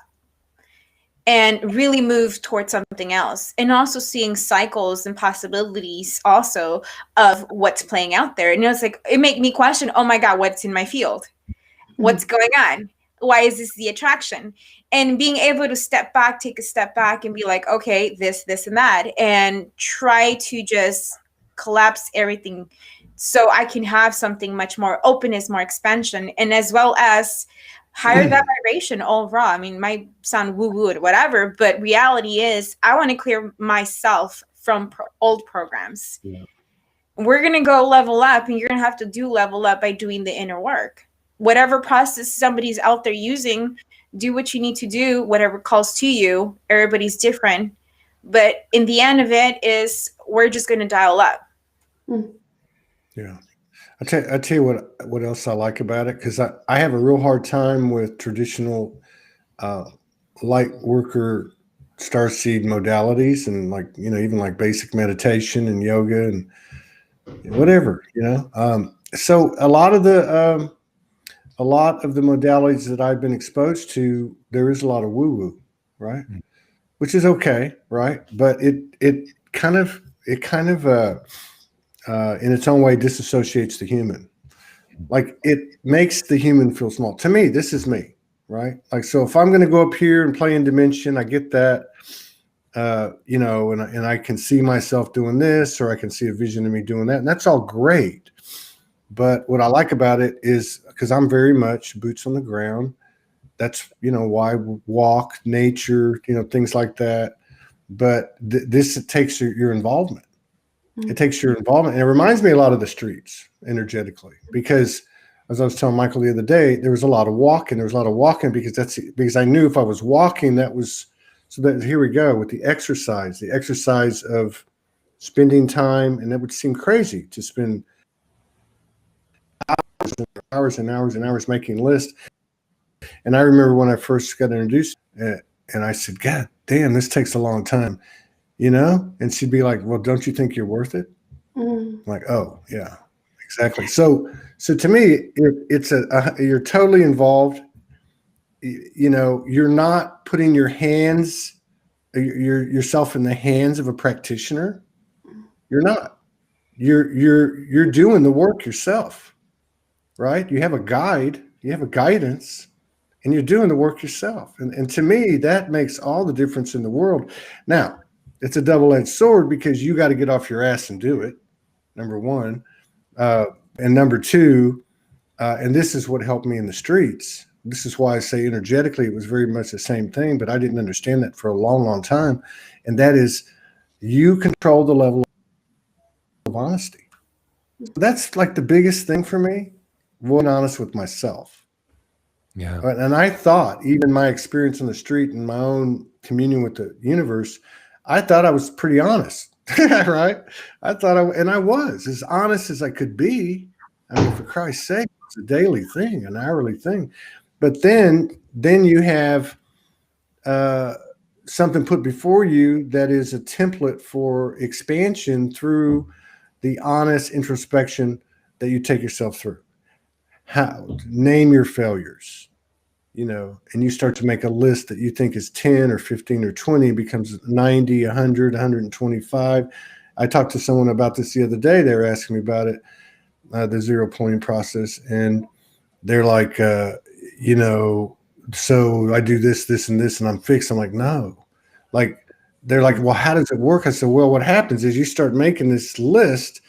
[SPEAKER 1] and really move towards something else. And also seeing cycles and possibilities also of what's playing out there. And it's like, it made me question, oh my God, what's in my field? What's going on? Why is this the attraction? And being able to step back, take a step back and be like, okay, this, and that, and try to just collapse everything so I can have something much more openness, more expansion, and as well as higher that vibration overall. I mean, might sound woo-woo or whatever, but reality is I want to clear myself from old programs. Yeah. We're going to go level up, and you're going to have to do level up by doing the inner work. Whatever process somebody's out there using, do what you need to do, whatever calls to you. Everybody's different. But in the end of it is we're just going to dial up.
[SPEAKER 2] Yeah. I tell you what else I like about it, because I have a real hard time with traditional light worker starseed modalities, and like, even like basic meditation and yoga and whatever, so a lot of the modalities that I've been exposed to, there is a lot of woo-woo, right? Mm-hmm. Which is okay, right? But it kind of in its own way disassociates the human. Like, it makes the human feel small. To me, this is me, right? Like, so if I'm going to go up here and play in dimension, I get that, and I can see myself doing this, or I can see a vision of me doing that, and that's all great. But what I like about it is, because I'm very much boots on the ground. That's, why walk, nature, things like that. But this takes your involvement. It takes your involvement. And it reminds me a lot of the streets energetically, because as I was telling Michael the other day, there was a lot of walking. There was a lot of walking because I knew if I was walking, so that here we go with the exercise of spending time. And that would seem crazy to spend hours and hours and hours making lists. And I remember when I first got introduced, and I said, God damn, this takes a long time. And she'd be like, well, don't you think you're worth it? I'm like, oh yeah, exactly. So to me, it's you're totally involved. You're not putting yourself in the hands of a practitioner. You're not, you're doing the work yourself, right? You have a guide, you have a guidance, and you're doing the work yourself. And to me, that makes all the difference in the world. Now, it's a double-edged sword, because you got to get off your ass and do it, number one. And number two, and this is what helped me in the streets. This is why I say energetically it was very much the same thing, but I didn't understand that for a long, long time. And that is, you control the level of honesty. That's like the biggest thing for me, being honest with myself.
[SPEAKER 3] Yeah.
[SPEAKER 2] And I thought, even my experience on the street and my own communion with the universe, I thought I was pretty honest, right? I thought I was as honest as I could be. I mean, for Christ's sake, it's a daily thing, an hourly thing. But then you have something put before you that is a template for expansion through the honest introspection that you take yourself through. Name your failures. And you start to make a list that you think is 10 or 15 or 20, becomes 90, 100, 125. I talked to someone about this the other day. They were asking me about it, the 0 pointing process. And they're like, so I do this, and this, and I'm fixed. I'm like, no. Like, they're like, well, how does it work? I said, well, what happens is you start making this list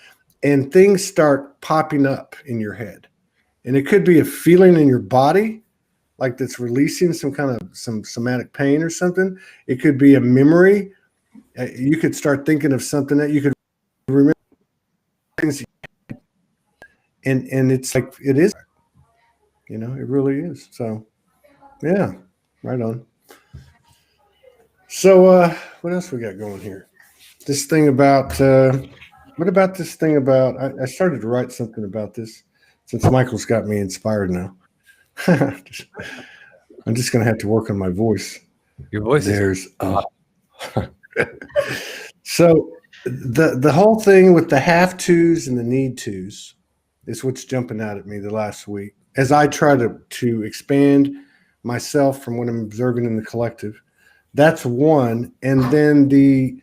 [SPEAKER 2] and things start popping up in your head. And it could be a feeling in your body, like that's releasing some somatic pain or something. It could be a memory. You could start thinking of something that you could remember things, and it's like, it is, it really is. So yeah, right on. So, what else we got going here? This thing about what about this thing about? I started to write something about this since Michael's got me inspired now. I'm just gonna have to work on my voice.
[SPEAKER 3] Your voice is
[SPEAKER 2] There's so the whole thing with the have tos and the need tos is what's jumping out at me the last week as I try to expand myself from what I'm observing in the collective. That's one, and then the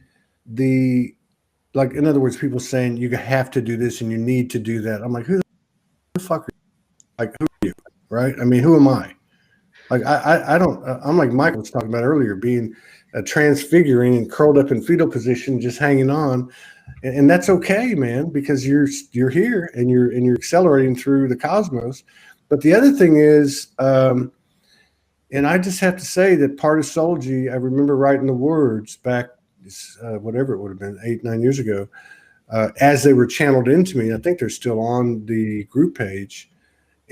[SPEAKER 2] like, in other words, people saying you have to do this and you need to do that. I'm like, who the fuck are you? Like, who are you? Right? I mean, who am I? Like, I don't. I'm like Michael was talking about earlier, being transfiguring and curled up in fetal position, just hanging on, and that's okay, man, because you're here and you're accelerating through the cosmos. But the other thing is, and I just have to say that part of Soulogy, I remember writing the words back, whatever it would have been, 8-9 years ago, as they were channeled into me. I think they're still on the group page,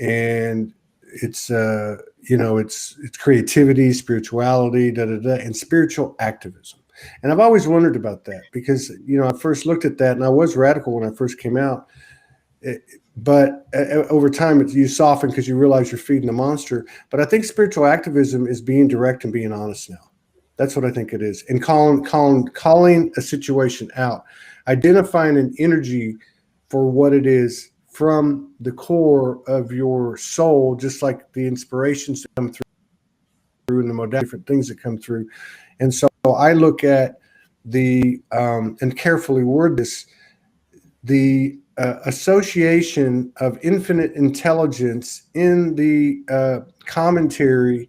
[SPEAKER 2] and it's it's creativity, spirituality, and spiritual activism. And I've always wondered about that because I first looked at that, and I was radical when I first came out. But over time, you soften because you realize you're feeding a monster. But I think spiritual activism is being direct and being honest now. That's what I think it is. And calling a situation out, identifying an energy for what it is from the core of your soul, just like the inspirations that come through and the modality, different things that come through. And so I look at and carefully word this, the association of infinite intelligence in the commentary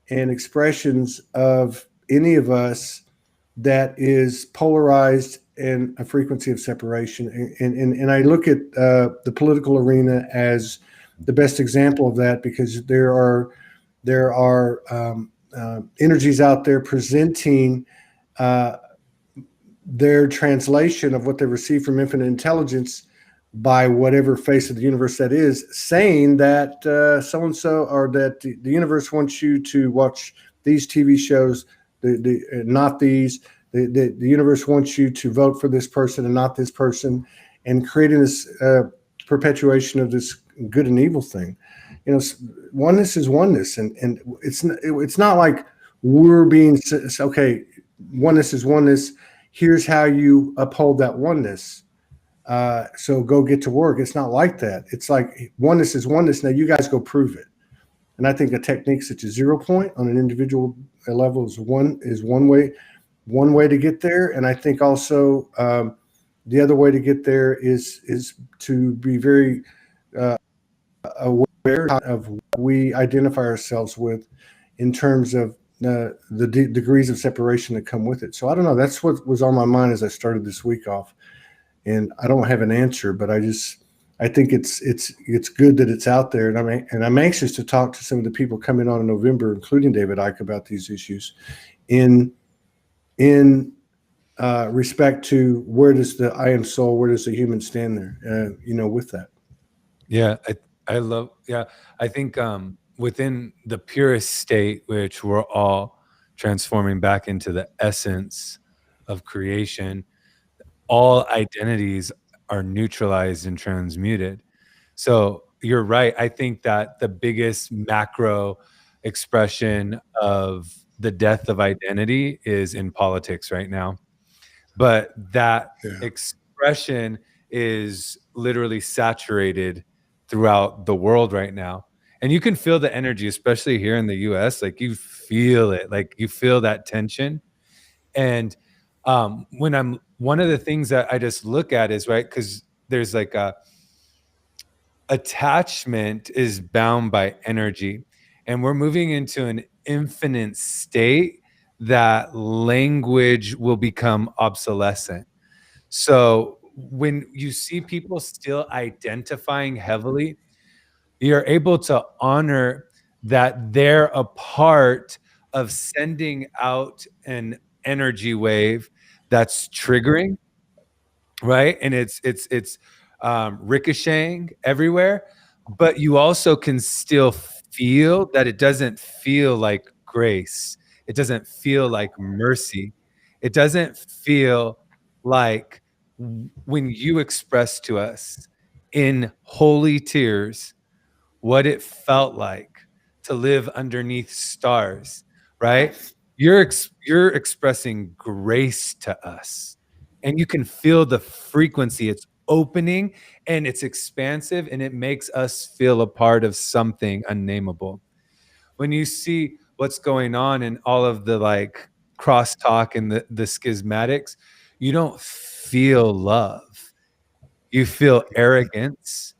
[SPEAKER 2] and expressions of any of us that is polarized in a frequency of separation. And I look at the political arena as the best example of that, because there are energies out there presenting their translation of what they receive from infinite intelligence by whatever face of the universe that is, saying that so-and-so, or that the universe wants you to watch these TV shows, not these. The universe wants you to vote for this person and not this person, and creating this perpetuation of this good and evil thing. Oneness is oneness, and it's not like we're being okay. Oneness is oneness. Here's how you uphold that oneness. So go get to work. It's not like that. It's like oneness is oneness. Now you guys go prove it. And I think a technique such as 0 point on an individual level is one way to get there. And I think also the other way to get there is to be very aware of what we identify ourselves with in terms of the degrees of separation that come with it. So I don't know. That's what was on my mind as I started this week off. And I don't have an answer, but I think it's good that it's out there, and I'm anxious to talk to some of the people coming on in November, including David Icke, about these issues, in respect to where does the I am soul, where does the human stand there, with that.
[SPEAKER 3] Yeah, I love. Yeah, I think within the purest state, which we're all transforming back into the essence of creation, all identities are neutralized and transmuted. So you're right. I think that the biggest macro expression of the death of identity is in politics right now. But that expression is literally saturated throughout the world right now. And you can feel the energy, especially here in the US, like you feel it, like you feel that tension. And one of the things that I just look at is, right, because there's like attachment is bound by energy, and we're moving into an infinite state that language will become obsolescent. So when you see people still identifying heavily, you're able to honor that they're a part of sending out an energy wave that's triggering, right? And it's ricocheting everywhere, but you also can still feel that it doesn't feel like grace. It doesn't feel like mercy. It doesn't feel like when you express to us in holy tears what it felt like to live underneath stars, right? You're expressing grace to us, and you can feel the frequency. It's opening and it's expansive, and it makes us feel a part of something unnameable. When you see what's going on in all of the like crosstalk and the schismatics, you don't feel love. You feel arrogance,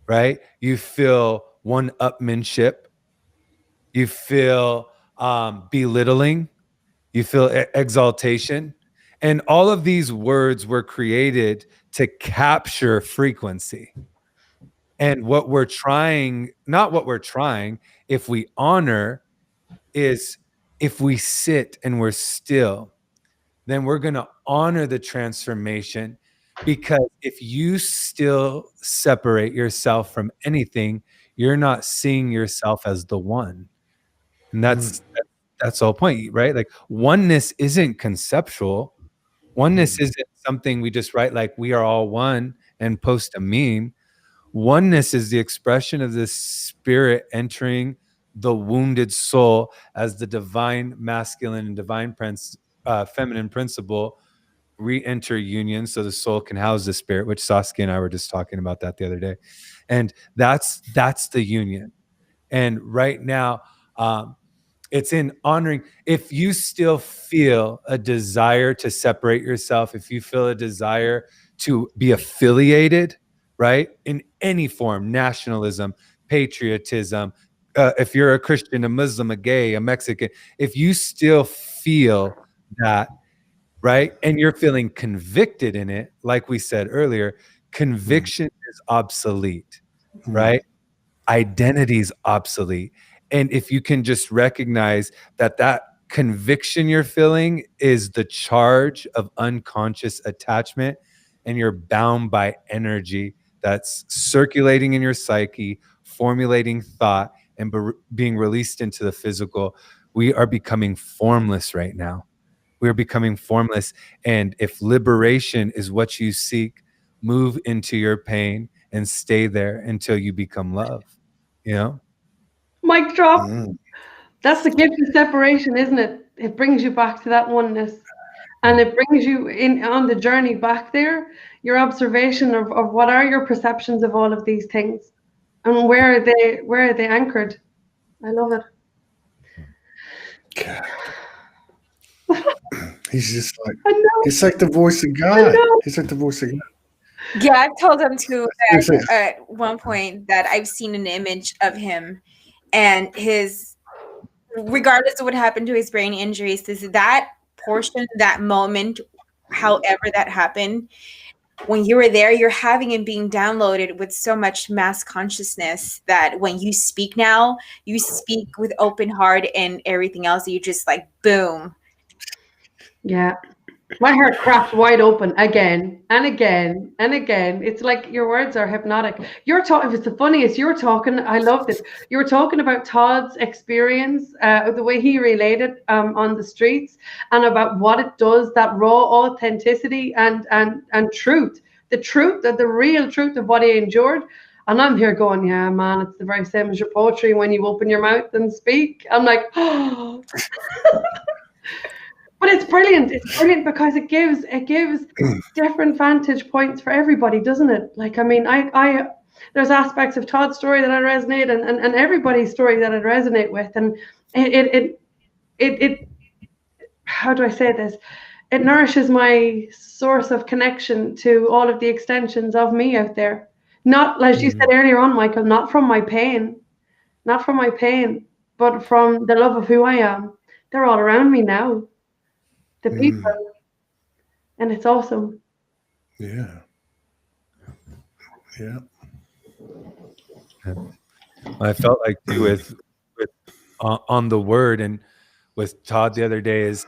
[SPEAKER 3] right? You feel one-upmanship. You feel belittling. You feel exaltation. And all of these words were created to capture frequency. And what we're trying, not what we're trying, if we honor, is if we sit and we're still, then we're going to honor the transformation. Because if you still separate yourself from anything, you're not seeing yourself as the one. And that's the whole point, right? Like oneness isn't conceptual. Oneness isn't something we just write like we are all one and post a meme. Oneness is the expression of this spirit entering the wounded soul as the divine masculine and divine feminine principle re-enter union so the soul can house the spirit, which Saskia and I were just talking about that the other day. And that's the union. And right now, it's in honoring. If you still feel a desire to separate yourself, if you feel a desire to be affiliated, right, in any form, nationalism, patriotism, if you're a Christian, a Muslim, a gay, a Mexican, if you still feel that, right, and you're feeling convicted in it, like we said earlier, conviction is obsolete, right? Identity is obsolete. And if you can just recognize that conviction you're feeling is the charge of unconscious attachment, and you're bound by energy that's circulating in your psyche, formulating thought, and being released into the physical, we are becoming formless right now. We are becoming formless. And if liberation is what you seek, move into your pain and stay there until you become love. You know?
[SPEAKER 4] Mic drop. That's the gift of separation, isn't it? It brings you back to that oneness. And it brings you in on the journey back there, your observation of what are your perceptions of all of these things and where are they anchored. I love it.
[SPEAKER 2] God. He's just like,
[SPEAKER 4] I know.
[SPEAKER 2] it's like the voice of God. He's like the voice of God.
[SPEAKER 1] Yeah, I've told him to at one point that I've seen an image of him and his, regardless of what happened to his brain injuries, is that portion, that moment, however that happened, when you were there, you're having it being downloaded with so much mass consciousness that when you speak now, you speak with open heart and everything else. You just like, boom.
[SPEAKER 4] Yeah. My heart cracked wide open again and again and again. It's like your words are hypnotic. You're talking, if it's the funniest, you're talking, I loved it. You were talking about Todd's experience, the way he related on the streets, and about what it does, that raw authenticity and truth, the real truth of what he endured. And I'm here going, yeah, man, it's the very same as your poetry when you open your mouth and speak. I'm like, oh. But it's brilliant. It's brilliant because it gives different vantage points for everybody, doesn't it? Like, I mean, I there's aspects of Todd's story that I resonate and everybody's story that I resonate with. And it how do I say this? It nourishes my source of connection to all of the extensions of me out there. Not, as you said earlier on, Michael, not from my pain, but from the love of who I am. They're all around me now. The people, and it's awesome.
[SPEAKER 2] Yeah.
[SPEAKER 3] I felt like too with on the word and with Todd the other day is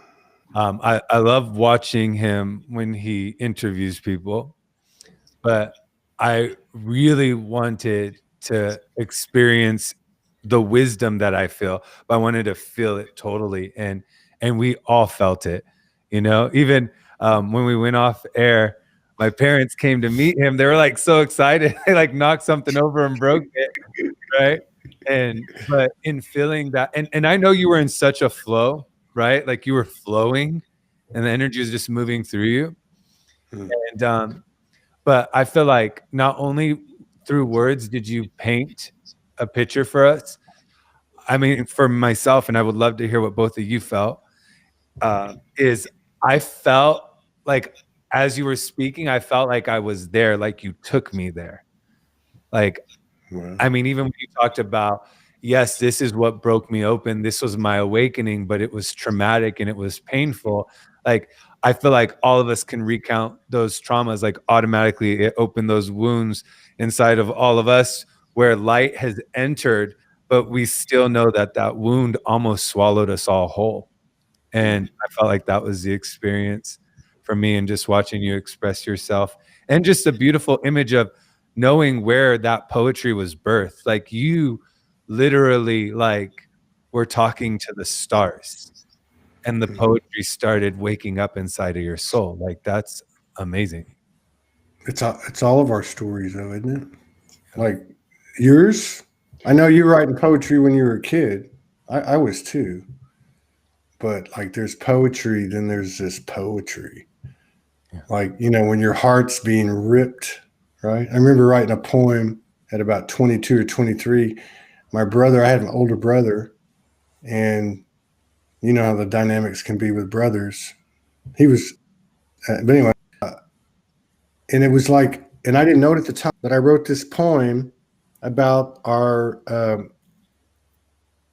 [SPEAKER 3] I love watching him when he interviews people, but I really wanted to experience the wisdom that I feel, but I wanted to feel it totally. And we all felt it, you know, even when we went off air, my parents came to meet him. They were like so excited. They like knocked something over and broke it. Right. But in feeling that, and I know you were in such a flow, right? Like you were flowing and the energy was just moving through you. And but I feel like not only through words did you paint a picture for us. I mean, for myself, and I would love to hear what both of you felt, is I felt like as you were speaking, I felt like I was there, like you took me there. Like, I mean, even when you talked about, yes, this is what broke me open. This was my awakening, but it was traumatic and it was painful. Like, I feel like all of us can recount those traumas, like automatically it opened those wounds inside of all of us where light has entered, but we still know that that wound almost swallowed us all whole. And I felt like that was the experience for me, and just watching you express yourself, and just a beautiful image of knowing where that poetry was birthed. Like you literally like were talking to the stars and the poetry started waking up inside of your soul. Like that's amazing.
[SPEAKER 2] It's all of our stories though, isn't it? Like yours, I know you were writing poetry when you were a kid. I was too. But like there's poetry, then there's this poetry. Yeah. Like, you know, when your heart's being ripped, right? I remember writing a poem at about 22 or 23. My brother, I had an older brother, and you know how the dynamics can be with brothers. He was, but anyway, and it was like, and I didn't know it at the time, but I wrote this poem about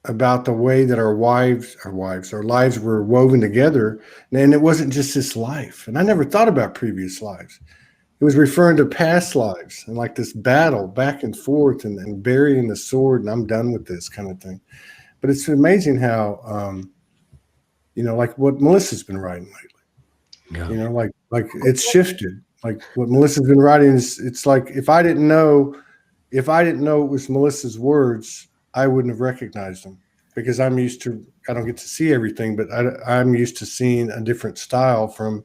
[SPEAKER 2] about the way that our lives were woven together. And it wasn't just this life. And I never thought about previous lives. It was referring to past lives and like this battle back and forth and burying the sword and I'm done with this kind of thing. But it's amazing how, you know, like what Melissa's been writing lately, you know, like it's shifted. Like what Melissa's been writing is, it's like, if I didn't know it was Melissa's words, I wouldn't have recognized them, because I'm used to, I don't get to see everything, but I'm used to seeing a different style from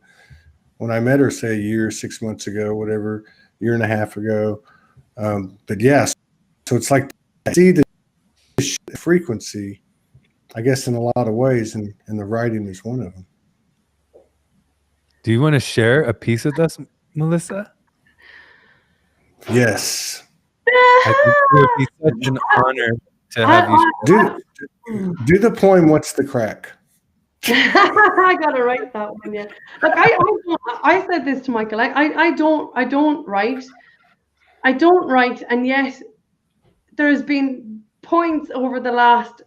[SPEAKER 2] when I met her, say a year, 6 months ago, whatever, year and a half ago. But yes, so it's like I see the frequency, I guess, in a lot of ways, and the writing is one of them.
[SPEAKER 3] Do you want to share a piece with us, Melissa?
[SPEAKER 2] Yes.
[SPEAKER 3] I think it would be such an honor to have
[SPEAKER 2] you do the poem. What's the crack?
[SPEAKER 4] I gotta write that one. Yeah, like I said this to Michael. I don't write, and yet there's been points over the last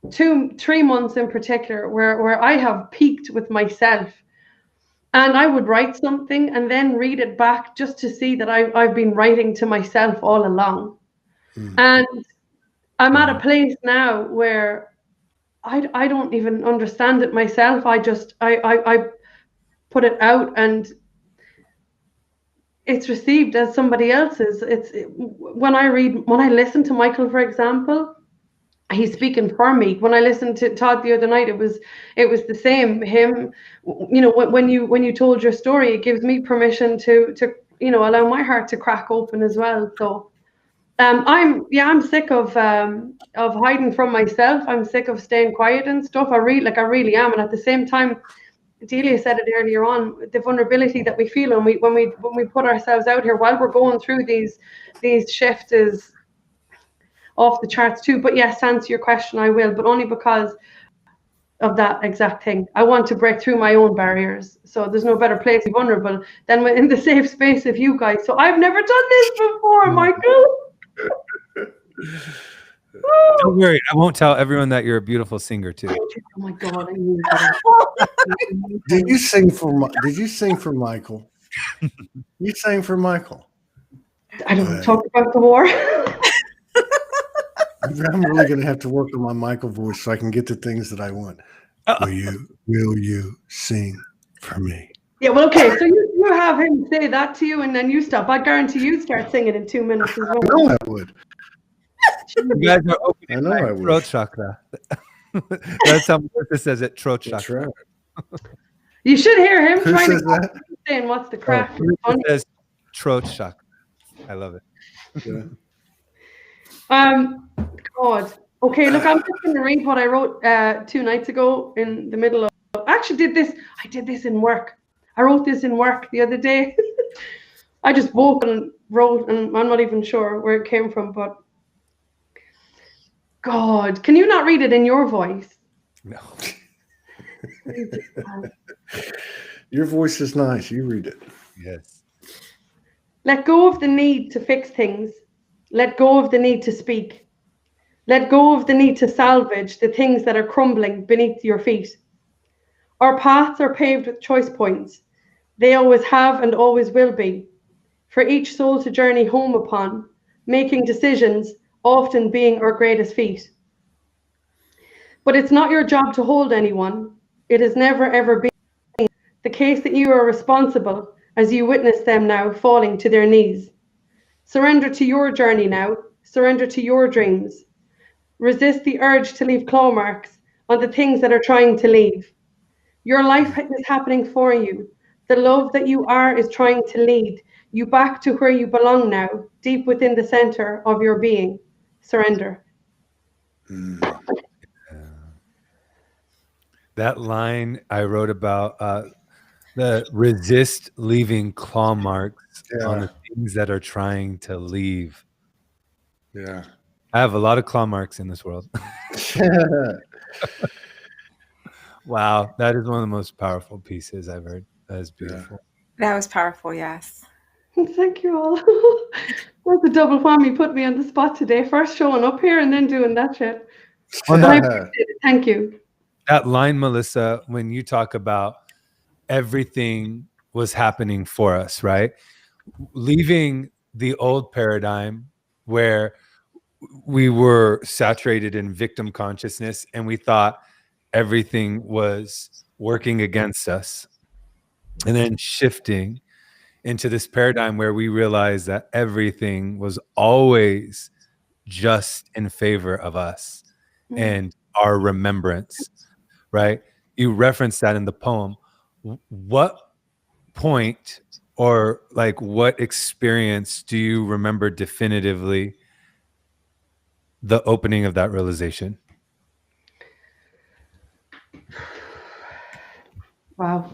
[SPEAKER 4] 2-3 months in particular where I have peaked with myself, and I would write something and then read it back just to see that I've been writing to myself all along. And I'm at a place now where I don't even understand it myself. I put it out and it's received as somebody else's. When I listen to Michael, for example, he's speaking for me. When I listened to Todd the other night, it was the same. Him, you know, when you told your story, it gives me permission to you know, allow my heart to crack open as well. So I'm sick of hiding from myself. I'm sick of staying quiet and stuff. I really am. And at the same time, Delia said it earlier on, the vulnerability that we feel when we put ourselves out here while we're going through these shifts is off the charts too. But yes, to answer your question, I will, but only because of that exact thing. I want to break through my own barriers. So there's no better place to be vulnerable than in the safe space of you guys. So I've never done this before, Michael.
[SPEAKER 3] Don't worry, I won't tell everyone that you're a beautiful singer too.
[SPEAKER 4] Oh my God!
[SPEAKER 2] Did you sing for Michael? You sang for Michael.
[SPEAKER 4] I don't talk about the war.
[SPEAKER 2] I'm really going to have to work on my Michael voice so I can get the things that I want. Will you sing for me?
[SPEAKER 4] Yeah, well, okay. So you have him say that to you, and then you stop. I guarantee you'd start singing in 2 minutes as well.
[SPEAKER 2] I know I would.
[SPEAKER 3] You guys are
[SPEAKER 2] I
[SPEAKER 3] opening
[SPEAKER 2] know
[SPEAKER 3] my
[SPEAKER 2] I
[SPEAKER 3] throat
[SPEAKER 2] wish.
[SPEAKER 3] chakra. That's how Melissa says it, throat
[SPEAKER 2] That's
[SPEAKER 3] chakra.
[SPEAKER 2] right.
[SPEAKER 4] You should hear him
[SPEAKER 2] Who
[SPEAKER 4] trying
[SPEAKER 2] says
[SPEAKER 4] to
[SPEAKER 2] that?
[SPEAKER 4] saying what's the crack.
[SPEAKER 3] Melissa
[SPEAKER 4] Funny.
[SPEAKER 3] says throat chakra. I love it.
[SPEAKER 2] Yeah.
[SPEAKER 4] God. Okay, look, I'm just going to read what I wrote 2 nights ago in the middle of. I actually did this. I did this in work. I wrote this in work the other day. I just woke and wrote, and I'm not even sure where it came from, but God, can you not read it in your voice?
[SPEAKER 3] No.
[SPEAKER 2] Your voice is nice. You read it.
[SPEAKER 3] Yes.
[SPEAKER 4] Let go of the need to fix things. Let go of the need to speak. Let go of the need to salvage the things that are crumbling beneath your feet. Our paths are paved with choice points. They always have and always will be. For each soul to journey home upon, making decisions, often being our greatest feat. But it's not your job to hold anyone. It has never ever been the case that you are responsible as you witness them now falling to their knees. Surrender to your journey now. Surrender to your dreams. Resist the urge to leave claw marks on the things that are trying to leave. Your life is happening for you. The love that you are is trying to lead you back to where you belong now, deep within the center of your being. Surrender.
[SPEAKER 3] That line I wrote about the resist leaving claw marks on the things that are trying to leave.
[SPEAKER 2] Yeah.
[SPEAKER 3] I have a lot of claw marks in this world. Wow, that is one of the most powerful pieces I've heard. That is beautiful.
[SPEAKER 1] That was powerful, yes.
[SPEAKER 4] Thank you all. That's a double whammy. Put me on the spot today. First showing up here and then doing that shit.
[SPEAKER 3] Well,
[SPEAKER 4] I appreciate it. Thank you.
[SPEAKER 3] That line, Melissa, when you talk about everything was happening for us, right? Leaving the old paradigm where we were saturated in victim consciousness and we thought everything was working against us, and then shifting into this paradigm where we realize that everything was always just in favor of us and our remembrance, right? You referenced that in the poem. What point or like what experience do you remember definitively the opening of that realization?
[SPEAKER 4] Wow.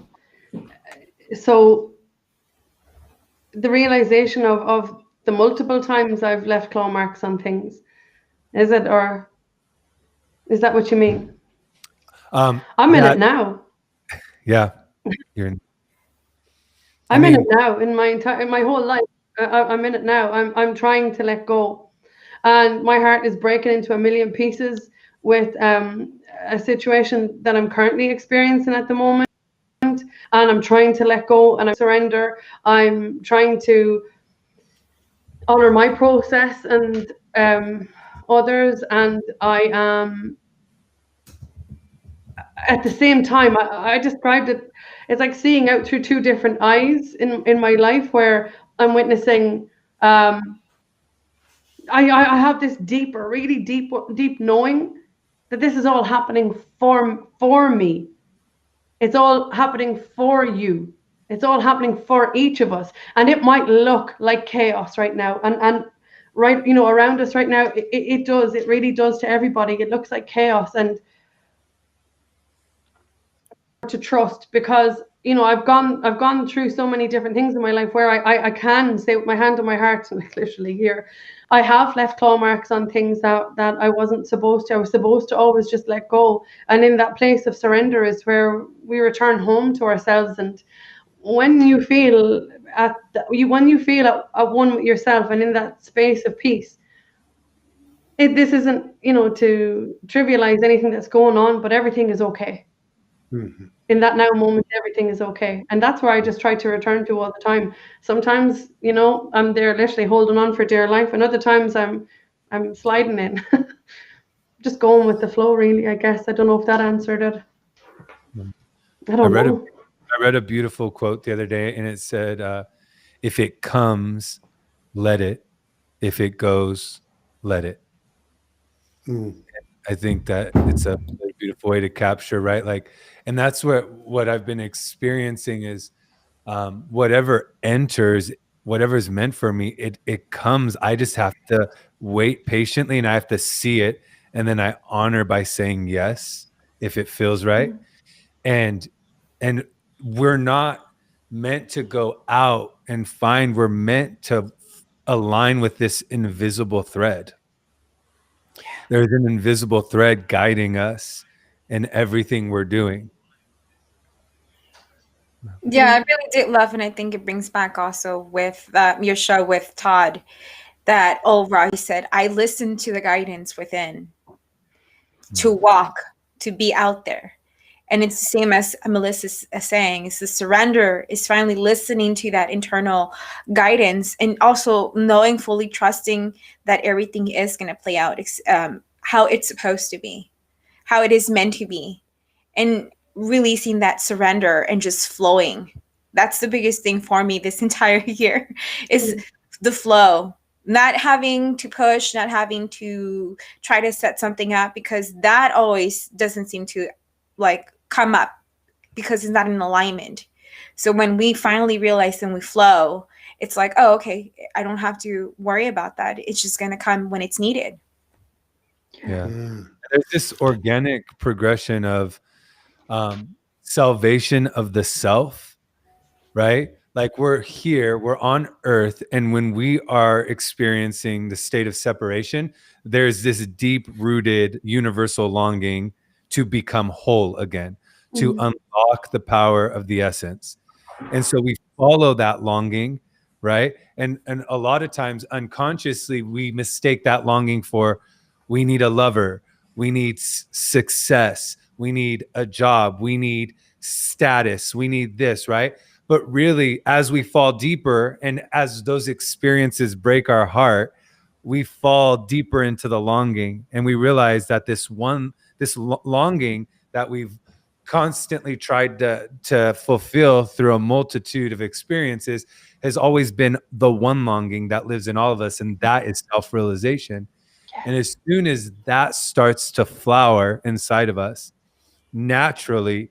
[SPEAKER 4] So the realization of the multiple times I've left claw marks on things, is it, or is that what you mean? I'm in it now.
[SPEAKER 3] Yeah, you're in.
[SPEAKER 4] I'm in it now. In my whole life, I'm in it now. I'm trying to let go, and my heart is breaking into a million pieces with a situation that I'm currently experiencing at the moment. And I'm trying to let go and I surrender. I'm trying to honor my process and others, and I am at the same time. I described it. It's like seeing out through two different eyes in my life, where I'm witnessing. I have this deeper, really deep knowing that this is all happening for me. It's all happening for you. It's all happening for each of us. And it might look like chaos right now. And right, around us right now, it does. It really does to everybody. It looks like chaos. And to trust, because I've gone through so many different things in my life where I can say with my hand on my heart, like literally here, I have left claw marks on things that I wasn't supposed to. I was supposed to always just let go, and in that place of surrender is where we return home to ourselves. And when you feel at one with yourself and in that space of peace, this isn't to trivialize anything that's going on, but everything is okay.
[SPEAKER 2] Mm-hmm.
[SPEAKER 4] In that now moment, everything is okay. And that's where I just try to return to all the time. Sometimes, I'm there literally holding on for dear life, and other times I'm sliding in. Just going with the flow, really, I guess. I don't know if that answered it. I don't know.
[SPEAKER 3] I read a beautiful quote the other day, and it said, if it comes, let it. If it goes, let it. I think that it's a really beautiful way to capture, right? Like, and that's what I've been experiencing is whatever enters, whatever's meant for me, it comes. I just have to wait patiently, and I have to see it, and then I honor by saying yes if it feels right. And we're not meant to go out and find. We're meant to align with this invisible thread. There's an invisible thread guiding us in everything we're doing.
[SPEAKER 1] Yeah, I really did love, and I think it brings back also with your show with Todd that overall he said, I listened to the guidance within to walk, to be out there. And it's the same as Melissa's saying, it's the surrender is finally listening to that internal guidance and also knowing, fully trusting that everything is going to play out how it's supposed to be, how it is meant to be, and releasing that surrender and just flowing. That's the biggest thing for me this entire year is the flow, not having to push, not having to try to set something up, because that always doesn't seem to like come up because it's not in alignment. So when we finally realize and we flow, it's like, oh, okay, I don't have to worry about that. It's just going to come when it's needed.
[SPEAKER 3] Yeah. There's this organic progression of salvation of the self, right? Like we're here, we're on earth, and when we are experiencing the state of separation, there's this deep-rooted universal longing to become whole again, to unlock the power of the essence. And so we follow that longing, right? And a lot of times unconsciously we mistake that longing for we need a lover, we need success, we need a job, we need status, we need this, right? But really, as we fall deeper and as those experiences break our heart, we fall deeper into the longing, and we realize that this longing that we've constantly tried to fulfill through a multitude of experiences has always been the one longing that lives in all of us, and that is self-realization. And as soon as that starts to flower inside of us, naturally,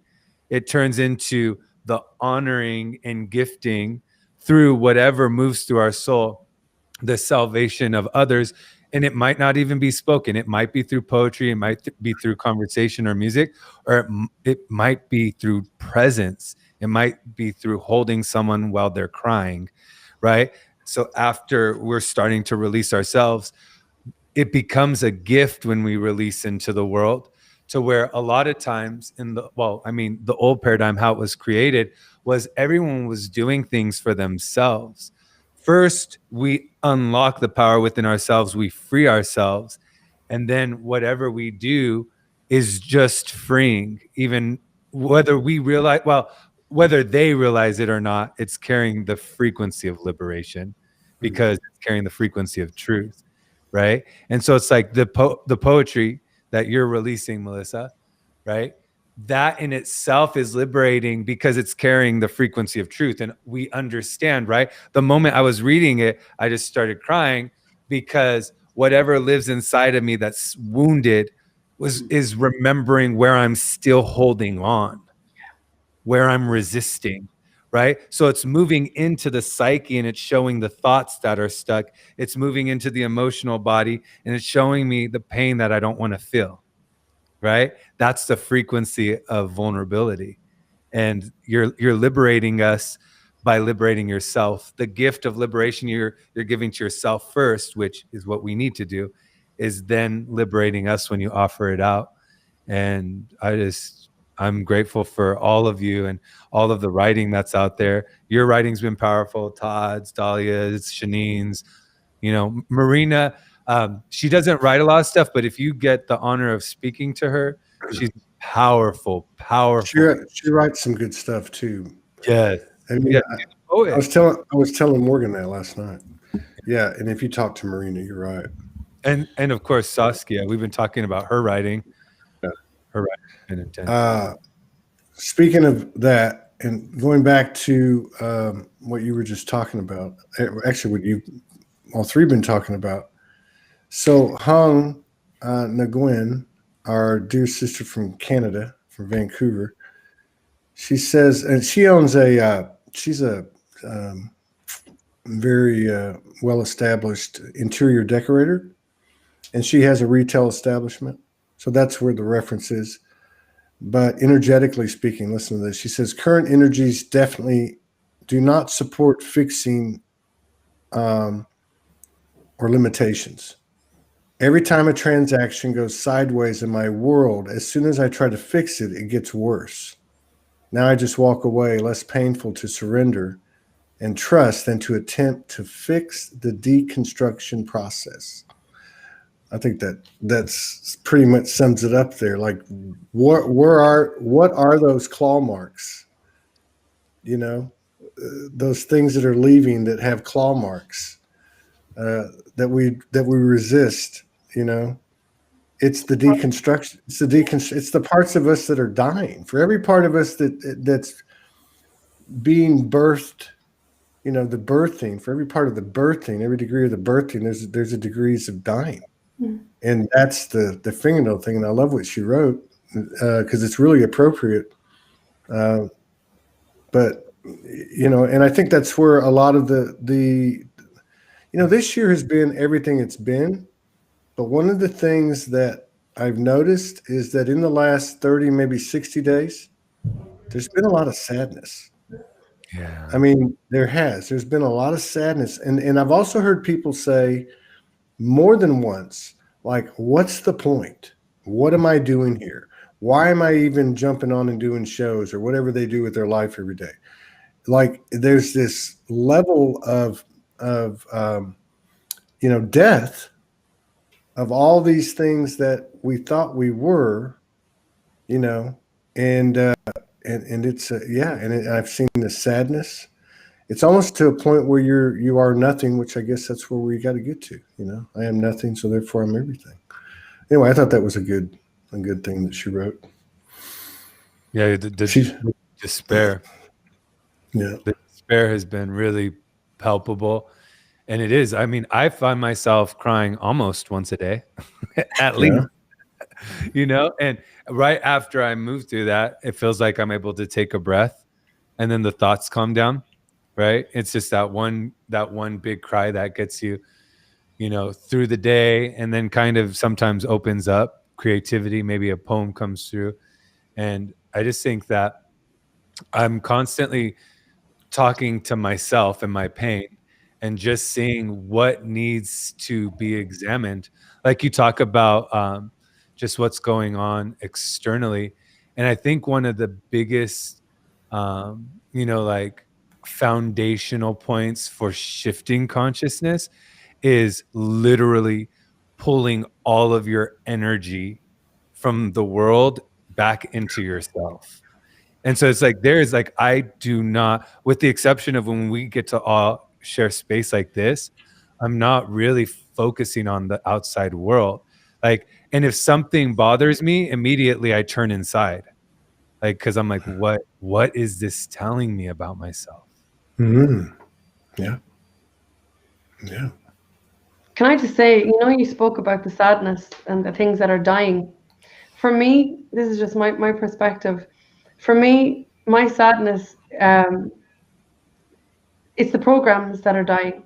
[SPEAKER 3] it turns into the honoring and gifting through whatever moves through our soul, the salvation of others. And it might not even be spoken. It might be through poetry. It might be through conversation or music, or it might be through presence. It might be through holding someone while they're crying, right? So after we're starting to release ourselves, it becomes a gift when we release into the world, to where a lot of times the old paradigm, how it was created was everyone was doing things for themselves. First, we unlock the power within ourselves, we free ourselves, and then whatever we do is just freeing, even whether they realize it or not, it's carrying the frequency of liberation because it's carrying the frequency of truth. Right. And so it's like the poetry that you're releasing, Melissa, right? That in itself is liberating because it's carrying the frequency of truth. And we understand, right? The moment I was reading it, I just started crying because whatever lives inside of me that's wounded is remembering where I'm still holding on, where I'm resisting. Right? So it's moving into the psyche and it's showing the thoughts that are stuck. It's moving into the emotional body and it's showing me the pain that I don't want to feel. Right? That's the frequency of vulnerability. And you're liberating us by liberating yourself. The gift of liberation you're giving to yourself first, which is what we need to do, is then liberating us when you offer it out. And I'm grateful for all of you and all of the writing that's out there. Your writing's been powerful. Todd's, Dahlia's, Shanine's, Marina. She doesn't write a lot of stuff, but if you get the honor of speaking to her, she's powerful.
[SPEAKER 2] She writes some good stuff too.
[SPEAKER 3] Yes.
[SPEAKER 2] I mean, I was telling Morgan that last night. Yeah, and if you talk to Marina, you're right.
[SPEAKER 3] And of course Saskia. We've been talking about her writing. Her writing has been intense.
[SPEAKER 2] Speaking of that, and going back to what you were just talking about, actually what you all three been talking about. So Hung Nguyen, our dear sister from Canada, from Vancouver, she says, and she owns she's a very well established interior decorator, and she has a retail establishment. So that's where the reference is. But energetically speaking, listen to this. She says current energies definitely do not support fixing or limitations. Every time a transaction goes sideways in my world, as soon as I try to fix it, it gets worse. Now I just walk away, less painful to surrender and trust than to attempt to fix the deconstruction process. I think that's pretty much sums it up there. Like, what are those claw marks? You know, those things that are leaving that have claw marks that we resist. You know, it's the deconstruction. It's the parts of us that are dying. For every part of us that's being birthed, you know, the birthing. For every part of the birthing, every degree of the birthing, there's a degrees of dying. And that's the fingernail thing. And I love what she wrote because it's really appropriate. But, you know, and I think that's where a lot of you know, this year has been everything it's been. But one of the things that I've noticed is that in the last 30, maybe 60 days, there's been a lot of sadness.
[SPEAKER 3] Yeah.
[SPEAKER 2] I mean, there's been a lot of sadness. And I've also heard people say, more than once, like, what's the point? What am I doing here? Why am I even jumping on and doing shows or whatever they do with their life every day? Like, there's this level of you know, death of all these things that we thought we were, you know, and it's and I've seen the sadness. It's almost to a point where you are nothing, which I guess that's where we got to get to. You know, I am nothing, so therefore I'm everything. Anyway, I thought that was a good thing that she wrote.
[SPEAKER 3] Yeah, the despair.
[SPEAKER 2] Yeah,
[SPEAKER 3] The despair has been really palpable, and it is. I mean, I find myself crying almost once a day, at least. You know, and right after I move through that, it feels like I'm able to take a breath, and then the thoughts calm down. Right? It's just that one big cry that gets you, you know, through the day, and then kind of sometimes opens up creativity. Maybe a poem comes through, and I just think that I'm constantly talking to myself and my pain, and just seeing what needs to be examined. Like you talk about just what's going on externally, and I think one of the biggest, you know, like foundational points for shifting consciousness is literally pulling all of your energy from the world back into yourself. And so it's like, there's like, I do not, with the exception of when we get to all share space like this, I'm not really focusing on the outside world. Like, and if something bothers me, immediately I turn inside. Like, cause I'm like, what is this telling me about myself?
[SPEAKER 2] Mm-hmm. Yeah. Yeah.
[SPEAKER 4] Can I just say, you know, you spoke about the sadness and the things that are dying. For me, this is just my perspective. For me, my sadness, it's the programs that are dying.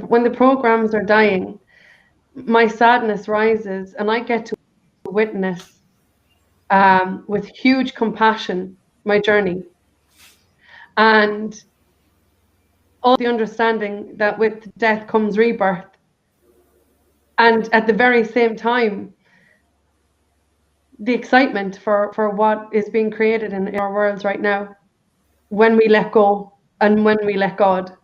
[SPEAKER 4] When the programs are dying, my sadness rises, and I get to witness with huge compassion my journey, and all the understanding that with death comes rebirth. And at the very same time, the excitement for what is being created in our worlds right now, when we let go and when we let God.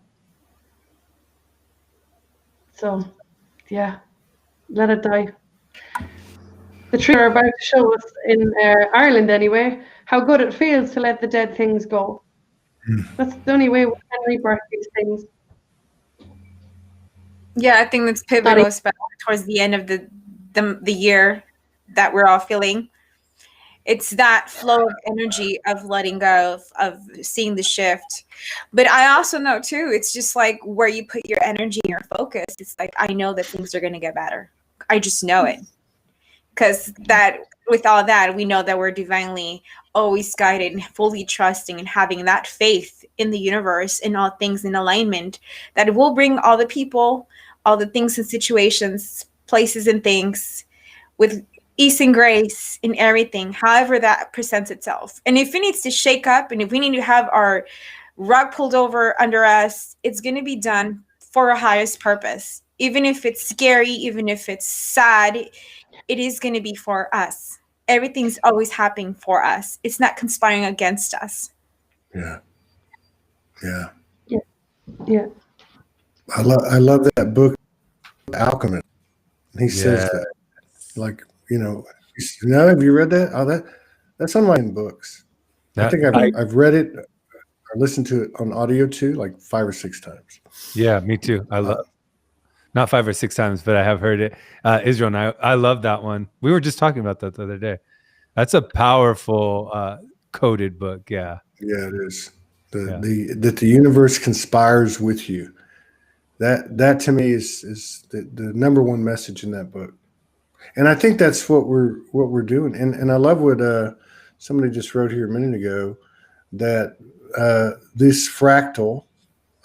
[SPEAKER 4] So, yeah, let it die. The trees are about to show us, in Ireland anyway, how good it feels to let the dead things go. That's the only way we can rebirth these things.
[SPEAKER 1] Yeah, I think that's pivotal, especially towards the end of the year that we're all feeling. It's that flow of energy of letting go, of seeing the shift. But I also know too, it's just like where you put your energy and your focus. It's like, I know that things are going to get better. I just know it. because that with all that, we know that we're divinely always guided and fully trusting and having that faith in the universe and all things in alignment, that it will bring all the people, all the things and situations, places and things with ease and grace in everything, however that presents itself. And if it needs to shake up and if we need to have our rug pulled over under us, it's going to be done for a highest purpose. Even if it's scary, even if it's sad, it is going to be for us. Everything's always happening for us. It's not conspiring against us.
[SPEAKER 2] Yeah. Yeah.
[SPEAKER 4] Yeah. Yeah.
[SPEAKER 2] I love that book, Alchemist. He says that, like, have you read that? Oh, that's on my books. I think I've read it. I listened to it on audio too, like 5 or 6 times.
[SPEAKER 3] Yeah, me too. I love not 5 or 6 times, but I have heard it. Israel and I love that one. We were just talking about that the other day. That's a powerful coded book. Yeah.
[SPEAKER 2] Yeah, it is. That the universe conspires with you. That to me is the number one message in that book. And I think that's what we're doing. And I love what somebody just wrote here a minute ago, that this fractal,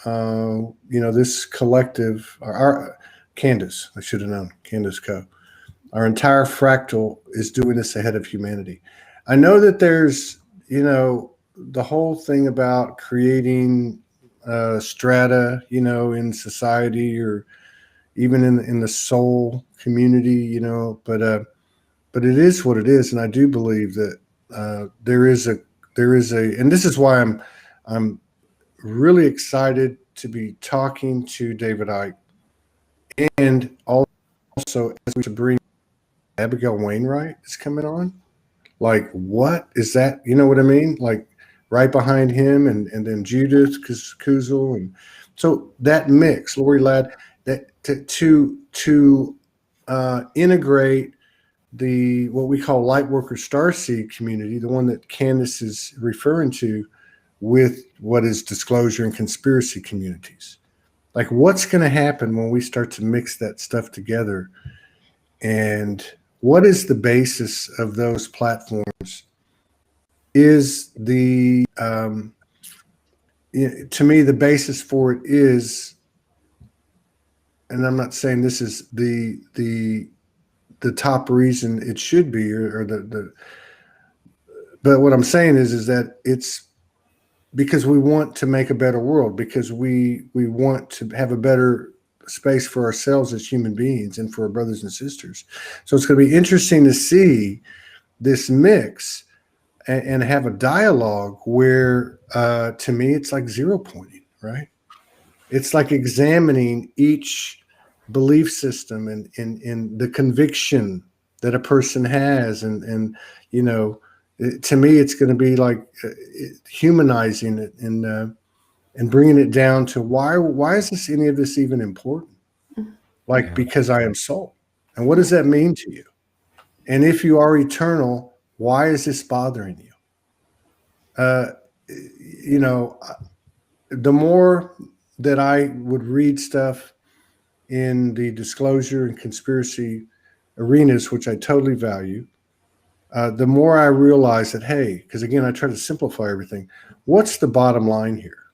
[SPEAKER 2] this collective, our Candace, I should have known, Candace Co. Our entire fractal is doing this ahead of humanity. I know that there's, the whole thing about creating strata, in society or even in the soul community, but it is what it is. And I do believe that there is a, and this is why I'm really excited to be talking to David Icke, and also as we bring Abigail Wainwright is coming on. Like, what is that? You know what I mean? Like right behind him, and then Judith Kuzel, and so that mix, Lori Ladd, that to integrate the what we call Lightworker Starseed community, the one that Candace is referring to, with what is disclosure and conspiracy communities. Like, what's going to happen when we start to mix that stuff together? And what is the basis of those platforms? Is the to me, the basis for it is, and I'm not saying this is the top reason it should be, or but what I'm saying is that it's because we want to make a better world, because we want to have a better space for ourselves as human beings and for our brothers and sisters. So it's going to be interesting to see this mix and have a dialogue where, to me, it's like zero pointing, right? It's like examining each belief system and the conviction that a person has, and to me, it's going to be like humanizing it and bringing it down to why is any of this even important? Like, because I am soul. And what does that mean to you? And if you are eternal, why is this bothering you? The more that I would read stuff in the disclosure and conspiracy arenas, which I totally value, the more I realize that, hey, because again, I try to simplify everything. What's the bottom line here?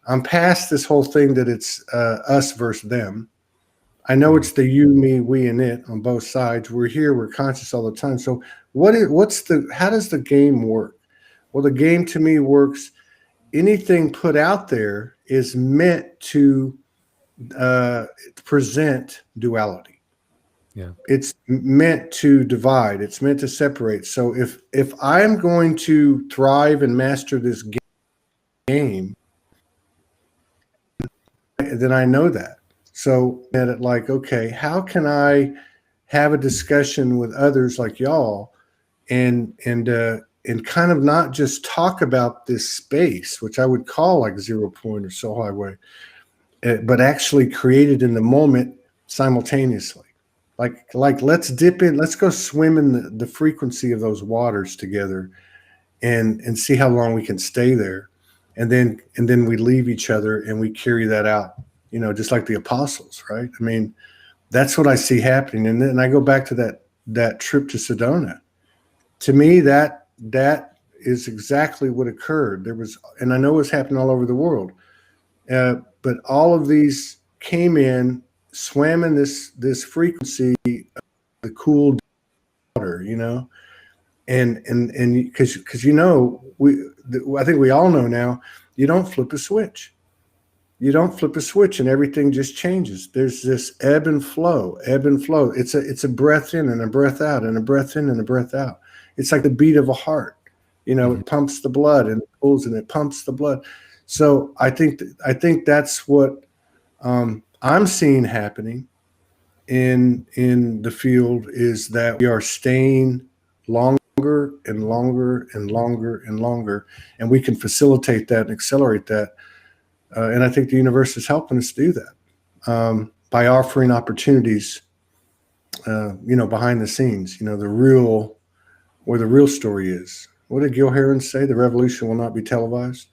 [SPEAKER 2] I'm past this whole thing that it's us versus them. I know it's the you, me, we, and it on both sides. We're here. We're conscious all the time. So how does the game work? Well, the game to me works. Anything put out there is meant to present duality.
[SPEAKER 3] Yeah.
[SPEAKER 2] It's meant to divide. It's meant to separate. So if I'm going to thrive and master this game, then I know that. So that okay, how can I have a discussion with others like y'all and kind of not just talk about this space, which I would call like 0 point or Soul Highway, but actually create it in the moment simultaneously. Like let's dip in, let's go swim in the frequency of those waters together and see how long we can stay there. And then we leave each other and we carry that out, just like the apostles, right? I mean, That's what I see happening. And then I go back to that trip to Sedona. To me, that is exactly what occurred. There was, and I know it's happening all over the world, but all of these came in, swam in this frequency of the cool water, and because I think we all know now, you don't flip a switch. You don't flip a switch and everything just changes. There's this ebb and flow, ebb and flow. It's a breath in and a breath out and a breath in and a breath out. It's like the beat of a heart. It pumps the blood and it pulls and it pumps the blood. So I think that's what I'm seeing happening in the field, is that we are staying longer and longer and longer and longer, and we can facilitate that and accelerate that. And I think the universe is helping us do that by offering opportunities, behind the scenes, where the real story is. What did Gil Heron say? The revolution will not be televised.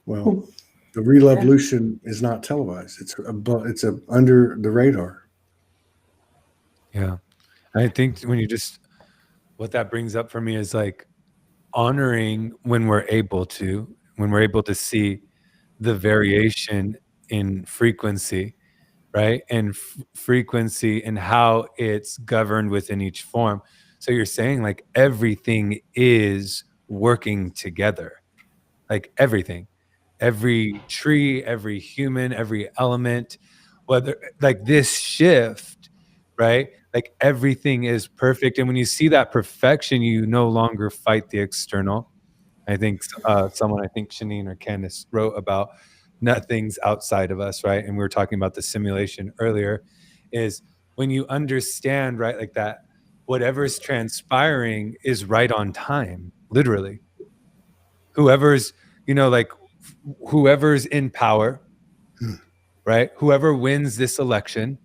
[SPEAKER 2] Well, the real evolution is not televised. It's under the radar.
[SPEAKER 3] Yeah. I think what that brings up for me is like honoring when we're able to see the variation in frequency, right? And frequency and how it's governed within each form. So you're saying like everything is working together, like everything, every tree, every human, every element, whether like this shift, right? Like everything is perfect. And when you see that perfection, you no longer fight the external. I think Shanine or Candace wrote about nothing's outside of us, right? And we were talking about the simulation earlier, is when you understand, right, like that whatever's transpiring is right on time, literally. Whoever's in power, right? Whoever wins this election,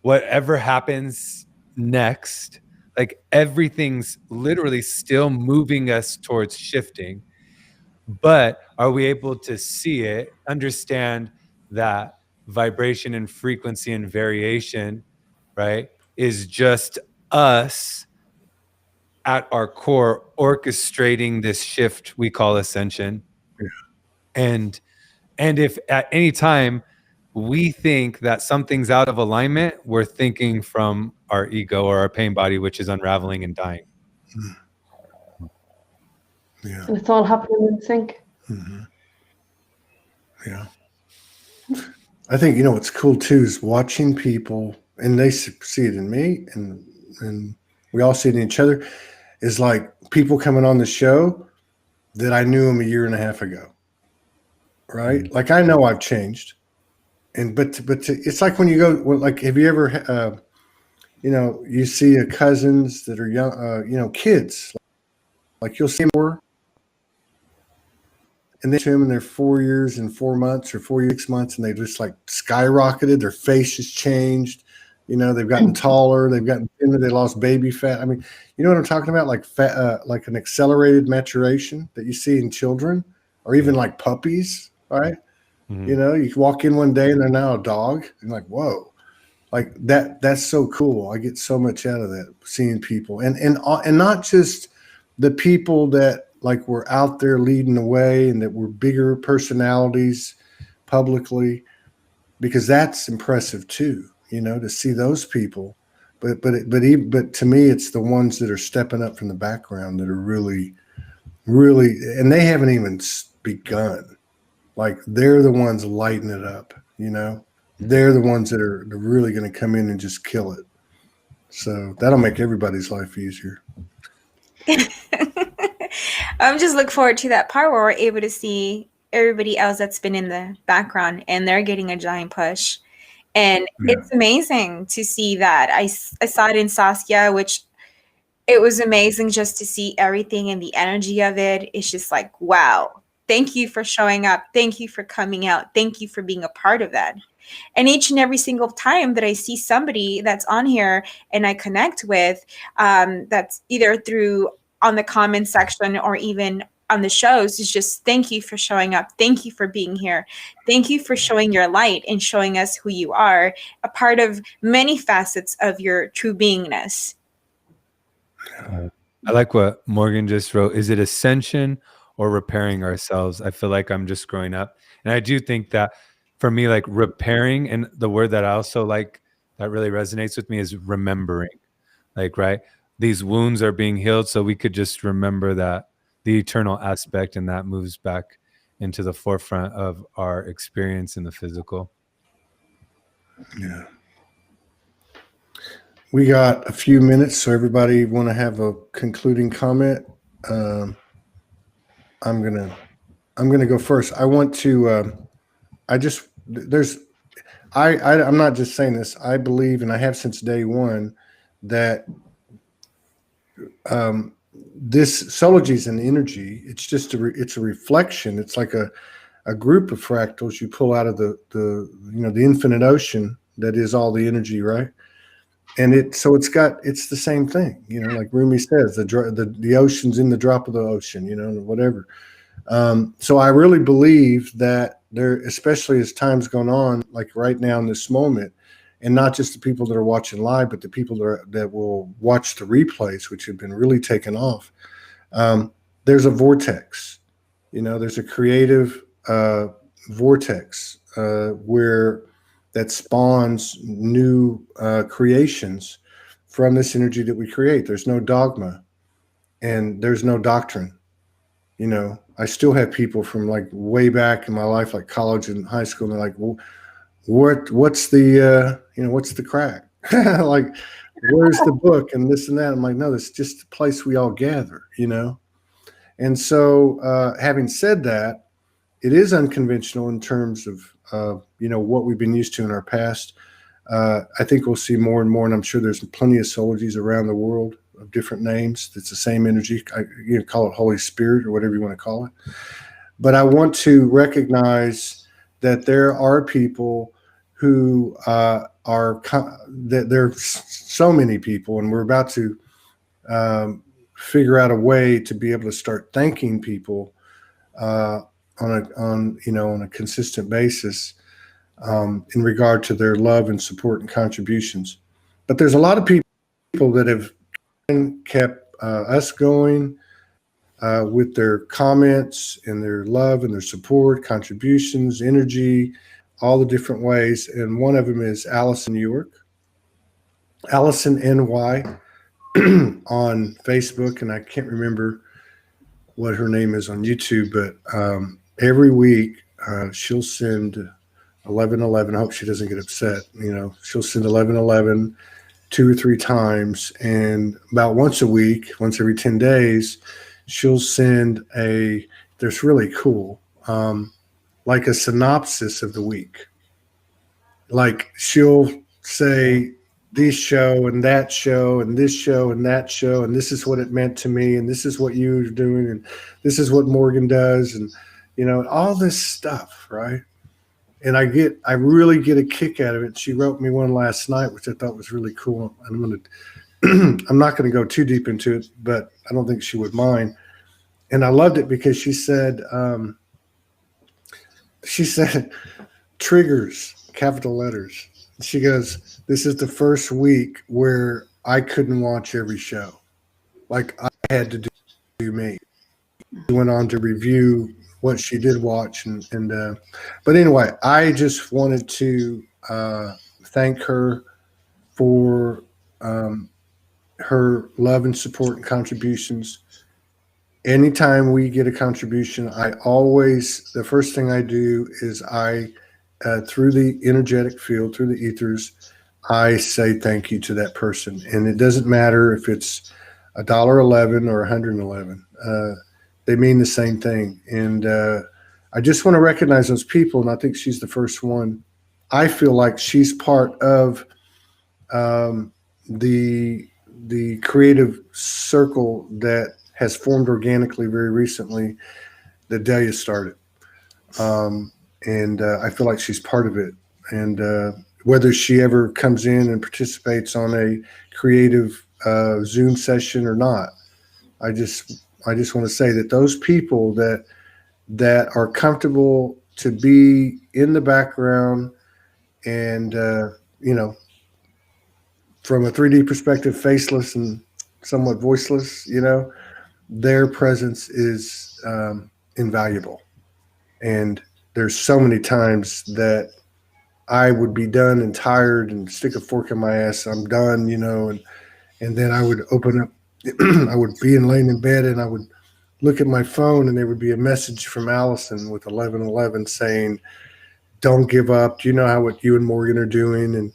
[SPEAKER 3] whatever happens next, like everything's literally still moving us towards shifting. But are we able to see it, understand that vibration and frequency and variation, right, is just us at our core orchestrating this shift we call ascension? Yeah. And if at any time we think that something's out of alignment, we're thinking from our ego or our pain body, which is unraveling and dying.
[SPEAKER 4] Yeah. And it's all happening in sync.
[SPEAKER 2] Mm-hmm. Yeah. I think, what's cool too is watching people, and they see it in me and we all see it in each other, is like people coming on the show that I knew them a year and a half ago. Right. Mm-hmm. Like I know I've changed. But it's like when you go, like, have you ever, you see cousins that are young, kids, like you'll see more, and then to them, and they're 4 years and 4 months or 4 6 months, and they just like skyrocketed. Their face has changed. They've gotten taller. They've gotten thinner. They lost baby fat. I mean, you know what I'm talking about? Like fat, like an accelerated maturation that you see in children, or even like puppies, right? Mm-hmm. You walk in one day and they're now a dog, and like, whoa, like that's so cool. I get so much out of that, seeing people, and not just the people that like were out there leading the way and that were bigger personalities publicly, because that's impressive too, to see those people. But to me, it's the ones that are stepping up from the background that are really, really, and they haven't even begun. Like they're the ones lighting it up, They're the ones that are really going to come in and just kill it. So that'll make everybody's life easier.
[SPEAKER 1] I'm just looking forward to that part where we're able to see everybody else that's been in the background and they're getting a giant push. And It's amazing to see that. I saw it in Saskia, which it was amazing just to see everything and the energy of it. It's just like, wow. Thank you for showing up. Thank you for coming out. Thank you for being a part of that. And each and every single time that I see somebody that's on here and I connect with, that's either through on the comment section or even on the shows is just thank you for showing up. Thank you for being here. Thank you for showing your light and showing us who you are, a part of many facets of your true beingness.
[SPEAKER 3] I like what Morgan just wrote. Is it ascension or repairing ourselves? I feel like I'm just growing up. And I do think that for me, like repairing, and the word that I also like that really resonates with me is remembering. Like, right? These wounds are being healed, so we could just remember that the eternal aspect, and that moves back into the forefront of our experience in the physical.
[SPEAKER 2] Yeah. We got a few minutes, so everybody want to have a concluding comment? I'm gonna go first. I want to. I'm not just saying this. I believe, and I have since day one, that this Soulogy is an energy. It's just it's a reflection. It's like a group of fractals you pull out of the infinite ocean that is all the energy, right? And it's the same thing, like Rumi says, the ocean's in the drop of the ocean, whatever. So I really believe that there, especially as time's gone on, like right now in this moment, and not just the people that are watching live, but the people that will watch the replays, which have been really taken off. There's a vortex, there's a creative vortex where that spawns new creations from this energy that we create. There's no dogma and there's no doctrine. I still have people from like way back in my life, like college and high school, and they're like, well, what's the crack? Like, where's the book and this and that? I'm like, no, it's just a place we all gather, And so having said that, it is unconventional in terms of what we've been used to in our past. I think we'll see more and more, and I'm sure there's plenty of Soulogies around the world of different names. It's the same energy. Call it Holy Spirit or whatever you want to call it. But I want to recognize that there are people who that there's so many people, and we're about to figure out a way to be able to start thanking people on a consistent basis in regard to their love and support and contributions. But there's a lot of people that have kept us going with their comments and their love and their support, contributions, energy, all the different ways. And one of them is Allison York, Allison NY on Facebook, and I can't remember what her name is on YouTube, but every week she'll send 1111. I hope she doesn't get upset. She'll send 1111 2 or 3 times, and about once a week, once every 10 days, she'll send that's really cool, like a synopsis of the week. Like she'll say this show and that show and this show and that show, and this is what it meant to me, and this is what you're doing, and this is what Morgan does, and all this stuff, right? And I really get a kick out of it. She wrote me one last night, which I thought was really cool. I'm not going to go too deep into it, but I don't think she would mind. And I loved it because she said triggers, capital letters. She goes, this is the first week where I couldn't watch every show. Like I had to do me. She went on to review what she did watch. But anyway, I just wanted to thank her for her love and support and contributions. Anytime we get a contribution, the first thing I do is through the energetic field, through the ethers, I say thank you to that person. And it doesn't matter if it's $1.11 or $111. They mean the same thing. And I just want to recognize those people. And I think she's the first one. I feel like she's part of the creative circle that has formed organically very recently that Delia started. And I feel like she's part of it. And whether she ever comes in and participates on a creative Zoom session or not, I just I just want to say that those people that are comfortable to be in the background and from a 3D perspective, faceless and somewhat voiceless, their presence is invaluable. And there's so many times that I would be done and tired and stick a fork in my ass. I'm done, and then I would open up. I would be laying in bed and I would look at my phone and there would be a message from Allison with 1111 saying, "Don't give up. Do you know what you and Morgan are doing?" And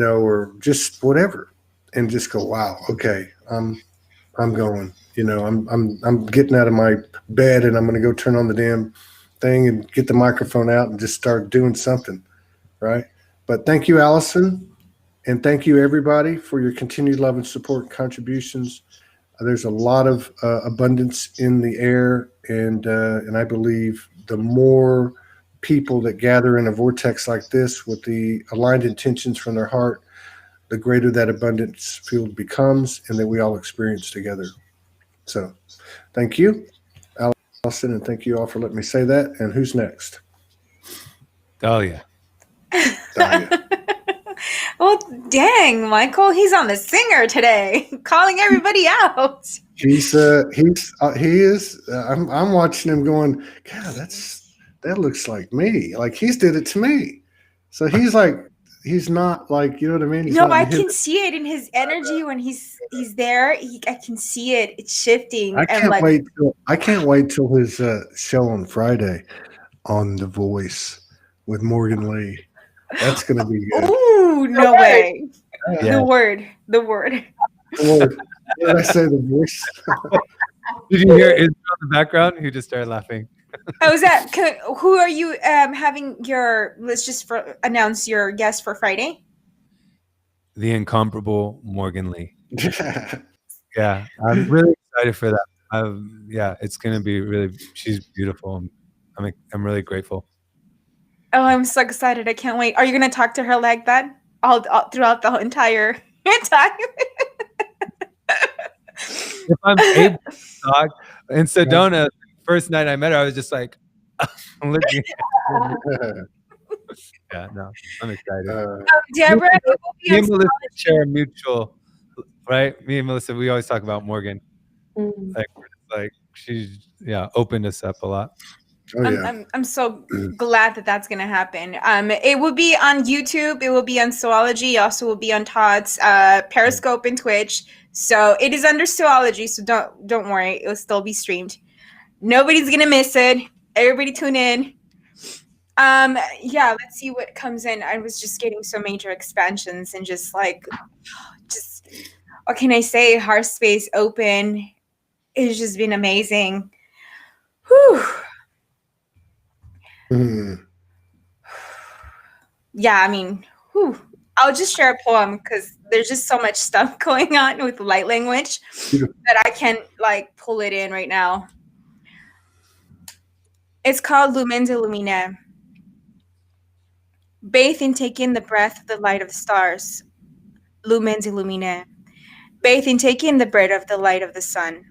[SPEAKER 2] or just whatever, and just go, "Wow, okay, I'm going. I'm getting out of my bed and I'm going to go turn on the damn thing and get the microphone out and just start doing something." Right. But thank you, Allison. And thank you, everybody, for your continued love and support and contributions. There's a lot of abundance in the air. And I believe the more people that gather in a vortex like this with the aligned intentions from their heart, the greater that abundance field becomes and that we all experience together. So thank you, Allison, and thank you all for letting me say that. And who's next?
[SPEAKER 3] Dahlia.
[SPEAKER 2] Dahlia.
[SPEAKER 1] Well, dang, Michael, he's on the singer today, calling everybody out.
[SPEAKER 2] He is. I'm watching him going, God, that looks like me. Like he's did it to me. So he's like, he's not like, you know what I mean? He's
[SPEAKER 1] No,
[SPEAKER 2] not
[SPEAKER 1] I can see it in his energy when he's there. I can see it. It's shifting.
[SPEAKER 2] I can't wait till his show on Friday on The Voice with Morgan Lee. That's gonna be good.
[SPEAKER 1] Ooh, no way.
[SPEAKER 3] Yeah.
[SPEAKER 1] The word.
[SPEAKER 2] Lord, did I say The Voice?
[SPEAKER 3] Did you hear Israel in the background? He just started laughing.
[SPEAKER 1] Oh, is that who are you having your? Let's just announce your guest for Friday.
[SPEAKER 3] The incomparable Morgan Lee. Yeah, I'm really excited for that. Yeah, it's gonna be really. She's beautiful. I'm really grateful.
[SPEAKER 1] Oh, I'm so excited! I can't wait. Are you gonna talk to her like that all throughout the entire time?
[SPEAKER 3] If I'm able to talk in Sedona, first night I met her, I was just like, looking. Yeah, no, I'm excited.
[SPEAKER 1] Deborah, it will be
[SPEAKER 3] me and Melissa share a mutual, right? Me and Melissa, we always talk about Morgan. Like she's opened us up a lot.
[SPEAKER 2] Oh, yeah.
[SPEAKER 1] I'm so glad that that's going to happen. It will be on YouTube. It will be on Soulogy. It also will be on Todd's Periscope and Twitch. So it is under Soulogy. So don't worry. It will still be streamed. Nobody's going to miss it. Everybody tune in. Let's see what comes in. I was just getting so major expansions and just what can I say? Heart space open. It's just been amazing. Whew. Yeah, I mean, I'll just share a poem because there's just so much stuff going on with light language that I can't pull it in right now. It's called Lumens Illumine. Bathe and take in the breath of the light of the stars. Lumens Illumine. Bathe and take in the breath of the light of the sun.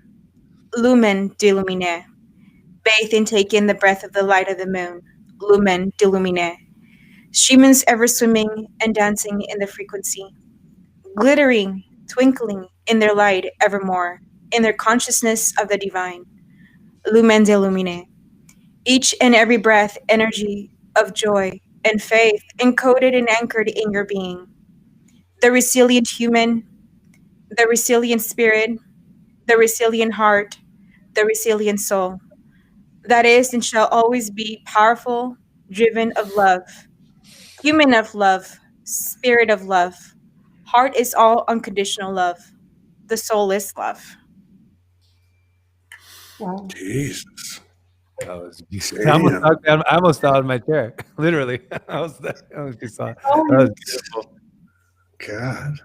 [SPEAKER 1] Lumen d'illumine. Bathe and take in the breath of the light of the moon. Lumen d'illumine. Streamers ever swimming and dancing in the frequency. Glittering, twinkling in their light evermore, in their consciousness of the divine. Lumen d'illumine. Each and every breath, energy of joy and faith encoded and anchored in your being. The resilient human, the resilient spirit, the resilient heart, the resilient soul. That is and shall always be powerful, driven of love, human of love, spirit of love. Heart is all unconditional love. The soul is love.
[SPEAKER 4] Wow.
[SPEAKER 2] Jesus.
[SPEAKER 3] I almost fell out of my chair. Literally. That was beautiful.
[SPEAKER 2] God.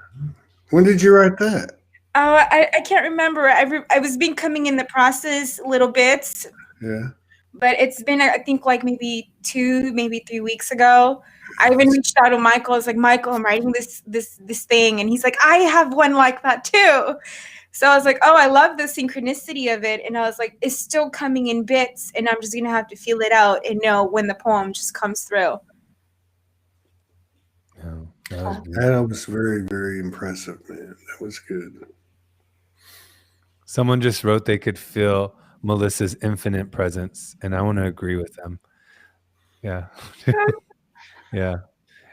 [SPEAKER 2] When did you write that?
[SPEAKER 1] I can't remember. I was been coming in the process little bits.
[SPEAKER 2] Yeah.
[SPEAKER 1] But it's been, I think, maybe 2, maybe 3 weeks ago. I even reached out to Michael. I was like, Michael, I'm writing this thing. And he's like, I have one like that too. So I was like, oh, I love the synchronicity of it. And I was like, it's still coming in bits, and I'm just going to have to feel it out and know when the poem just comes through.
[SPEAKER 3] Oh,
[SPEAKER 2] That was very, very impressive, man. That was good.
[SPEAKER 3] Someone just wrote they could feel Melissa's infinite presence, and I want to agree with them. Yeah. Yeah.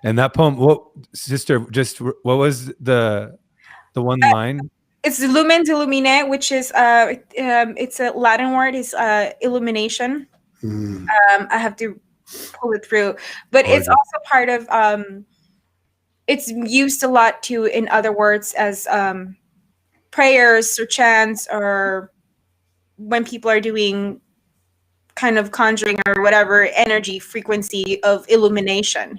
[SPEAKER 3] And that poem, what, sister, just what was the one line?
[SPEAKER 1] It's Lumen Illumine, which is it's a Latin word, is illumination. I have to pull it through, but it's also part of it's used a lot too, in other words, as prayers or chants, or when people are doing kind of conjuring or whatever energy frequency of illumination.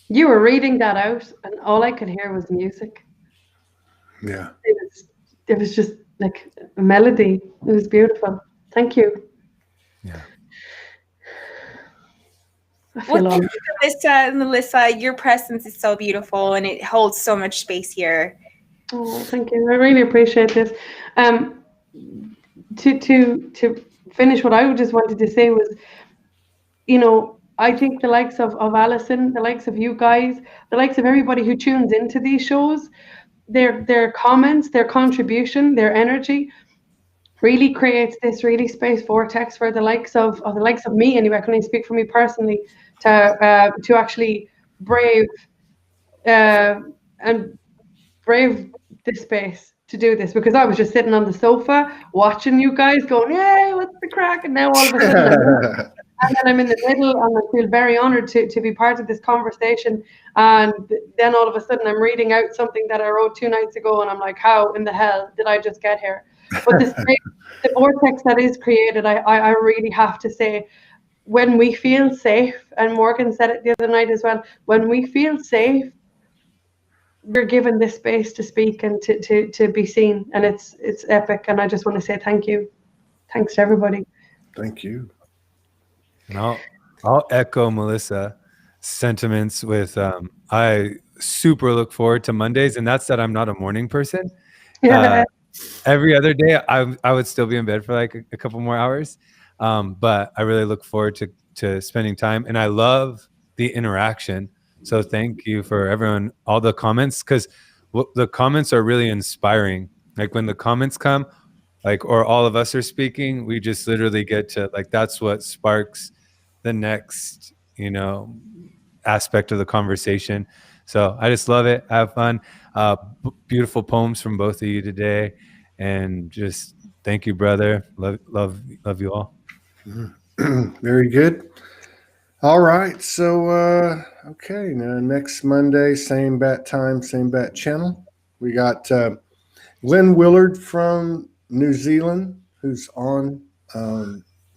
[SPEAKER 4] You were reading that out, and all I could hear was music.
[SPEAKER 2] Yeah.
[SPEAKER 4] It was just like a melody. It was beautiful. Thank you.
[SPEAKER 3] Yeah.
[SPEAKER 4] I feel
[SPEAKER 1] Well, Melissa, your presence is so beautiful, and it holds so much space here.
[SPEAKER 4] Oh, thank you. I really appreciate this. To finish, what I just wanted to say was, you know, I think the likes of Alison, the likes of you guys, the likes of everybody who tunes into these shows, their comments, their contribution, their energy really creates this really space vortex for the likes of me anyway. I can only speak for me personally, to actually brave this space to do this, because I was just sitting on the sofa watching you guys going, yay, what's the crack? And now all of a sudden and then I'm in the middle, and I feel very honored to be part of this conversation. And then all of a sudden I'm reading out something that I wrote 2 nights ago, and I'm like, how in the hell did I just get here? But the vortex that is created, I really have to say, when we feel safe, and Morgan said it the other night as well, when we feel safe, we're given this space to speak and to be seen, and it's epic. And I just want to say thank you. Thanks to everybody.
[SPEAKER 2] Thank you.
[SPEAKER 3] And I'll echo Melissa sentiments with I super look forward to Mondays, and that's that I'm not a morning person.
[SPEAKER 4] Yeah.
[SPEAKER 3] Every other day I would still be in bed for like a couple more hours, but I really look forward to spending time, and I love the interaction. So thank you for everyone, all the comments, because the comments are really inspiring. Like when the comments come, like, or all of us are speaking, we just literally get to, like, that's what sparks the next, aspect of the conversation. So I just love it. Have fun. Beautiful poems from both of you today, and just thank you, brother. Love you all.
[SPEAKER 2] Very good. All right. So, okay. Now, next Monday, same bat time, same bat channel. We got Glenn Willard from New Zealand, who's on.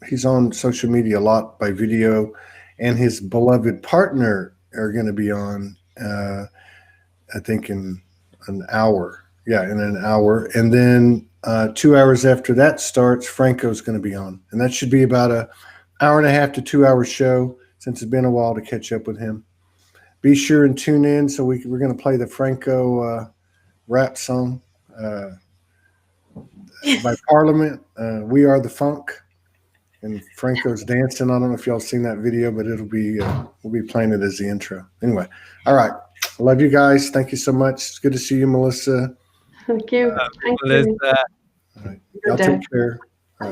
[SPEAKER 2] He's on social media a lot by video, and his beloved partner are going to be on, I think, in an hour. Yeah, in an hour. And then 2 hours after that starts, Franco's going to be on. And that should be about an hour and a half to 2 hour show, since it's been a while to catch up with him. Be sure and tune in. So we're going to play the Franco rap song by Parliament, We Are the Funk. And Franco's dancing. I don't know if y'all seen that video, but it'll be we'll be playing it as the intro. Anyway, all right. I love you guys. Thank you so much. It's good to see you, Melissa.
[SPEAKER 4] Thank you.
[SPEAKER 3] Melissa.
[SPEAKER 2] All right. Y'all take care.